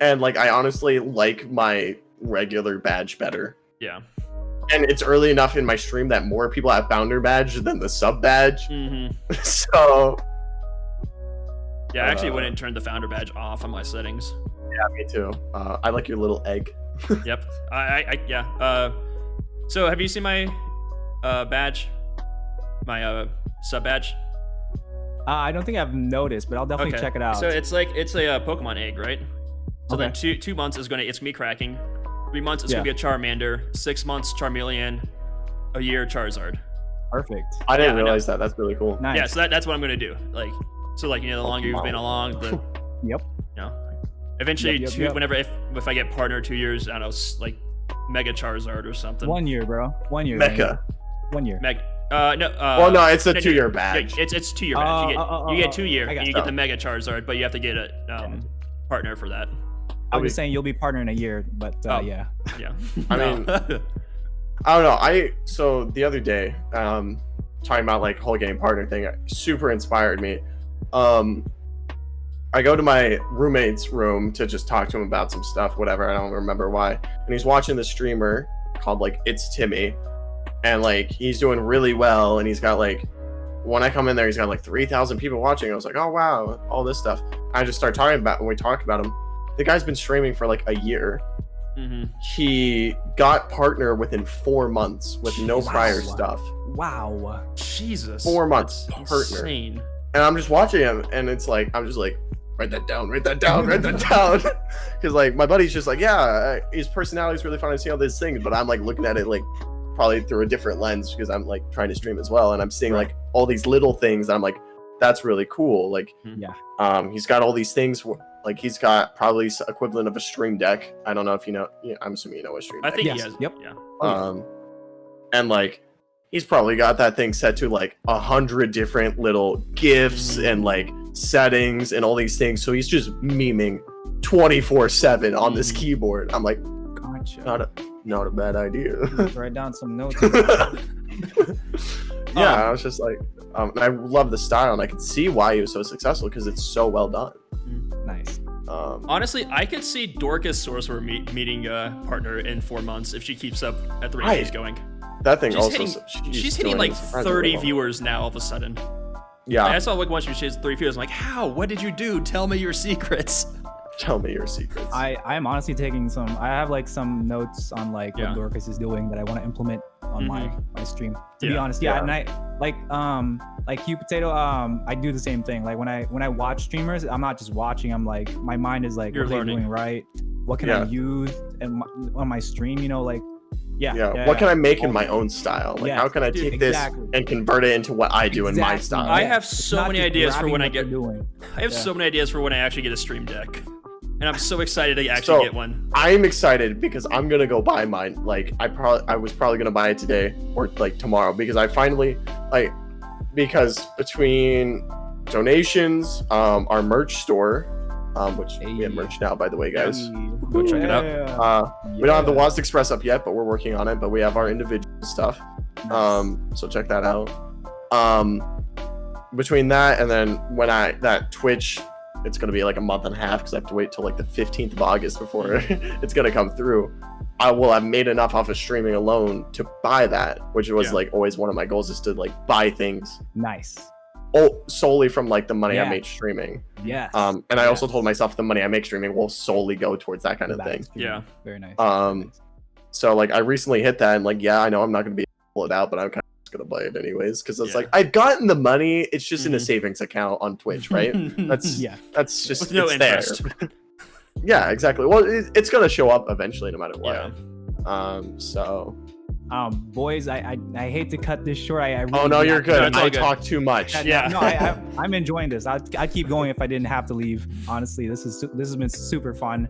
Speaker 2: and like I honestly like my regular badge better.
Speaker 1: Yeah.
Speaker 2: And it's early enough in my stream that more people have founder badge than the sub badge. So.
Speaker 1: Yeah, I actually went and turned the founder badge off on my settings.
Speaker 2: Yeah, me too. I like your little egg.
Speaker 1: Yep. Yeah. So have you seen my badge? My sub badge?
Speaker 3: I don't think I've noticed, but I'll definitely check it out.
Speaker 1: So it's a Pokemon egg, right? So then 2 months it's gonna be cracking. 3 months it's gonna be a Charmander. 6 months Charmeleon. A year Charizard.
Speaker 3: Perfect.
Speaker 2: I didn't realize that. That's really cool.
Speaker 3: Nice.
Speaker 1: Yeah, so that's what I'm gonna do. Like, so like, you know, the longer you've been along, the
Speaker 3: Yep.
Speaker 1: You know, eventually whenever if I get partner 2 years, I don't know, like Mega Charizard or something.
Speaker 3: 1 year, bro. 1 year.
Speaker 2: Mecha.
Speaker 3: 1 year.
Speaker 1: No.
Speaker 2: Well, no, it's a 2-year badge.
Speaker 1: It's 2 year badge. You get 2 year, and you get the Mega Charizard, but you have to get a partner for that.
Speaker 3: I was saying you'll be partner in a year, but yeah.
Speaker 1: Yeah.
Speaker 2: I mean, I don't know. So the other day, talking about like whole game partner thing, super inspired me. I go to my roommate's room to just talk to him about some stuff, whatever. I don't remember why. And he's watching the streamer called like It's Timmy, and like he's doing really well. And he's got like, when I come in there, he's got like 3,000 people watching. I was like, oh wow, all this stuff. I just start talking about when we talked about him. The guy's been streaming for like a year. He got partner within 4 months with no prior stuff.
Speaker 3: Wow.
Speaker 1: Jesus.
Speaker 2: 4 months partner.
Speaker 1: Insane.
Speaker 2: And I'm just watching him, and it's like, I'm just like, write that down, write that down, write that down. Because like my buddy's just like, yeah, his personality is really fun to see all these things, but I'm like looking at it like probably through a different lens because I'm like trying to stream as well, and I'm seeing like all these little things. And I'm like, that's really cool. Like, he's got all these things. Like he's got probably equivalent of a stream deck. I don't know if you know. Yeah, I'm assuming you know what stream deck.
Speaker 1: I think he has.
Speaker 3: Yep.
Speaker 1: Yeah.
Speaker 2: And like he's probably got that thing set to like 100 different little gifs and like settings and all these things. So he's just memeing 24/7 on this keyboard. I'm like,
Speaker 3: gotcha.
Speaker 2: Not a bad idea.
Speaker 3: Write down some notes.
Speaker 2: I was just like, I love the style, and I could see why he was so successful because it's so well done.
Speaker 3: Nice.
Speaker 1: Honestly, I could see Dorcas Sorcerer meeting a partner in 4 months if she keeps up at the rate she's going.
Speaker 2: That thing
Speaker 1: she's hitting like 30 viewers now all of a sudden.
Speaker 2: Yeah.
Speaker 1: I saw like once she has 3 viewers. I'm like, how? What did you do? Tell me your secrets.
Speaker 2: Tell me your secrets.
Speaker 3: I am honestly taking I have like some notes on like what Dorcas is doing that I want to implement on my stream. To be honest, and I like you Potato. I do the same thing. Like when I watch streamers, I'm not just watching. I'm like, my mind is like, what are they doing right? What can I use on my stream? You know, like. What can I make in my own style? Like, how can I take this and convert it into what I do in my style?
Speaker 1: I have so many ideas for when I get. I have so many ideas for when I actually get a stream deck, and I'm so excited to actually get one.
Speaker 2: I'm excited because I'm gonna go buy mine. Like, I was probably gonna buy it today or like tomorrow because I finally because between donations, our merch store. Which we have merch now, by the way, guys.
Speaker 1: Go check it out.
Speaker 2: We don't have the Waz Express up yet, but we're working on it. But we have our individual stuff. So check that out. Between that and then when that Twitch, it's gonna be like a month and a half because I have to wait till like the 15th of August before it's gonna come through. I will have made enough off of streaming alone to buy that, which was like always one of my goals is to like buy things.
Speaker 3: Nice.
Speaker 2: Solely from like the money I made streaming.
Speaker 3: Yes.
Speaker 2: And I also told myself the money I make streaming will solely go towards that kind of thing.
Speaker 1: Yeah.
Speaker 3: Very nice.
Speaker 2: So like I recently hit that and like I know I'm not gonna be able to pull it out, but I'm kind of just gonna buy it anyways because it's like I've gotten the money. It's just in a savings account on Twitch, right? That's just
Speaker 1: with no interest.
Speaker 2: There. Yeah, exactly. Well, it's gonna show up eventually, no matter what. So
Speaker 3: Boys, I hate to cut this short. I really
Speaker 2: Oh no, you're good.
Speaker 1: it's all
Speaker 2: I
Speaker 1: good.
Speaker 2: talk too much.
Speaker 1: Yeah.
Speaker 3: No, I'm enjoying this. I'd keep going if I didn't have to leave. Honestly, this has been super fun.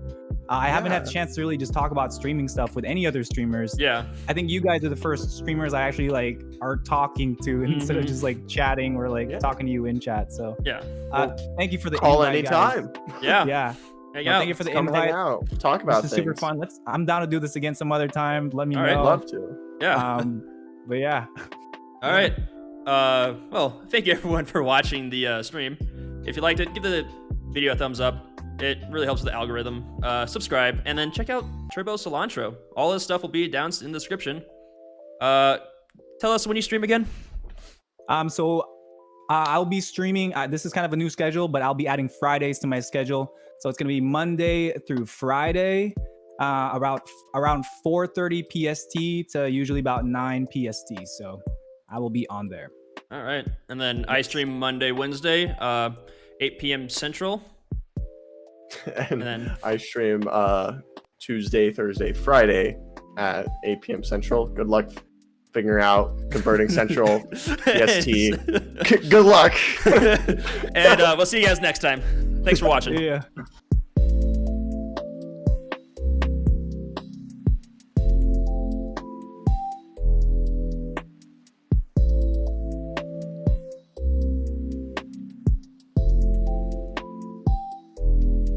Speaker 3: I haven't had a chance to really just talk about streaming stuff with any other streamers.
Speaker 1: Yeah.
Speaker 3: I think you guys are the first streamers I actually like are talking to instead of just like chatting or like talking to you in chat. So
Speaker 1: Yeah.
Speaker 3: thank you for the
Speaker 2: Call
Speaker 3: invite, guys.
Speaker 2: anytime.
Speaker 1: Yeah.
Speaker 3: Yeah.
Speaker 1: Hang
Speaker 3: Well,
Speaker 1: out.
Speaker 3: thank you for the
Speaker 2: Come hang
Speaker 3: invite.
Speaker 2: out. Talk about
Speaker 3: This is
Speaker 2: things.
Speaker 3: super fun. I'm down to do this again some other time. Let me
Speaker 1: All right.
Speaker 3: know.
Speaker 2: Love to.
Speaker 1: Yeah.
Speaker 3: But yeah.
Speaker 1: All right. Well, thank you everyone for watching the stream. If you liked it, give the video a thumbs up. It really helps with the algorithm. Subscribe, and then check out TurboCilantro. All this stuff will be down in the description. Tell us when you stream again.
Speaker 3: So I'll be streaming. This is kind of a new schedule, but I'll be adding Fridays to my schedule. So it's gonna be Monday through Friday, around 4:30 PST to usually about 9 PST. So I will be on there.
Speaker 1: All right. And then I stream Monday, Wednesday, 8 p.m. Central.
Speaker 2: And
Speaker 1: then-
Speaker 2: I stream Tuesday, Thursday, Friday at 8 p.m. Central. Good luck figuring out converting Central PST. Good luck.
Speaker 1: And we'll see you guys next time. Thanks for watching.
Speaker 3: Yeah.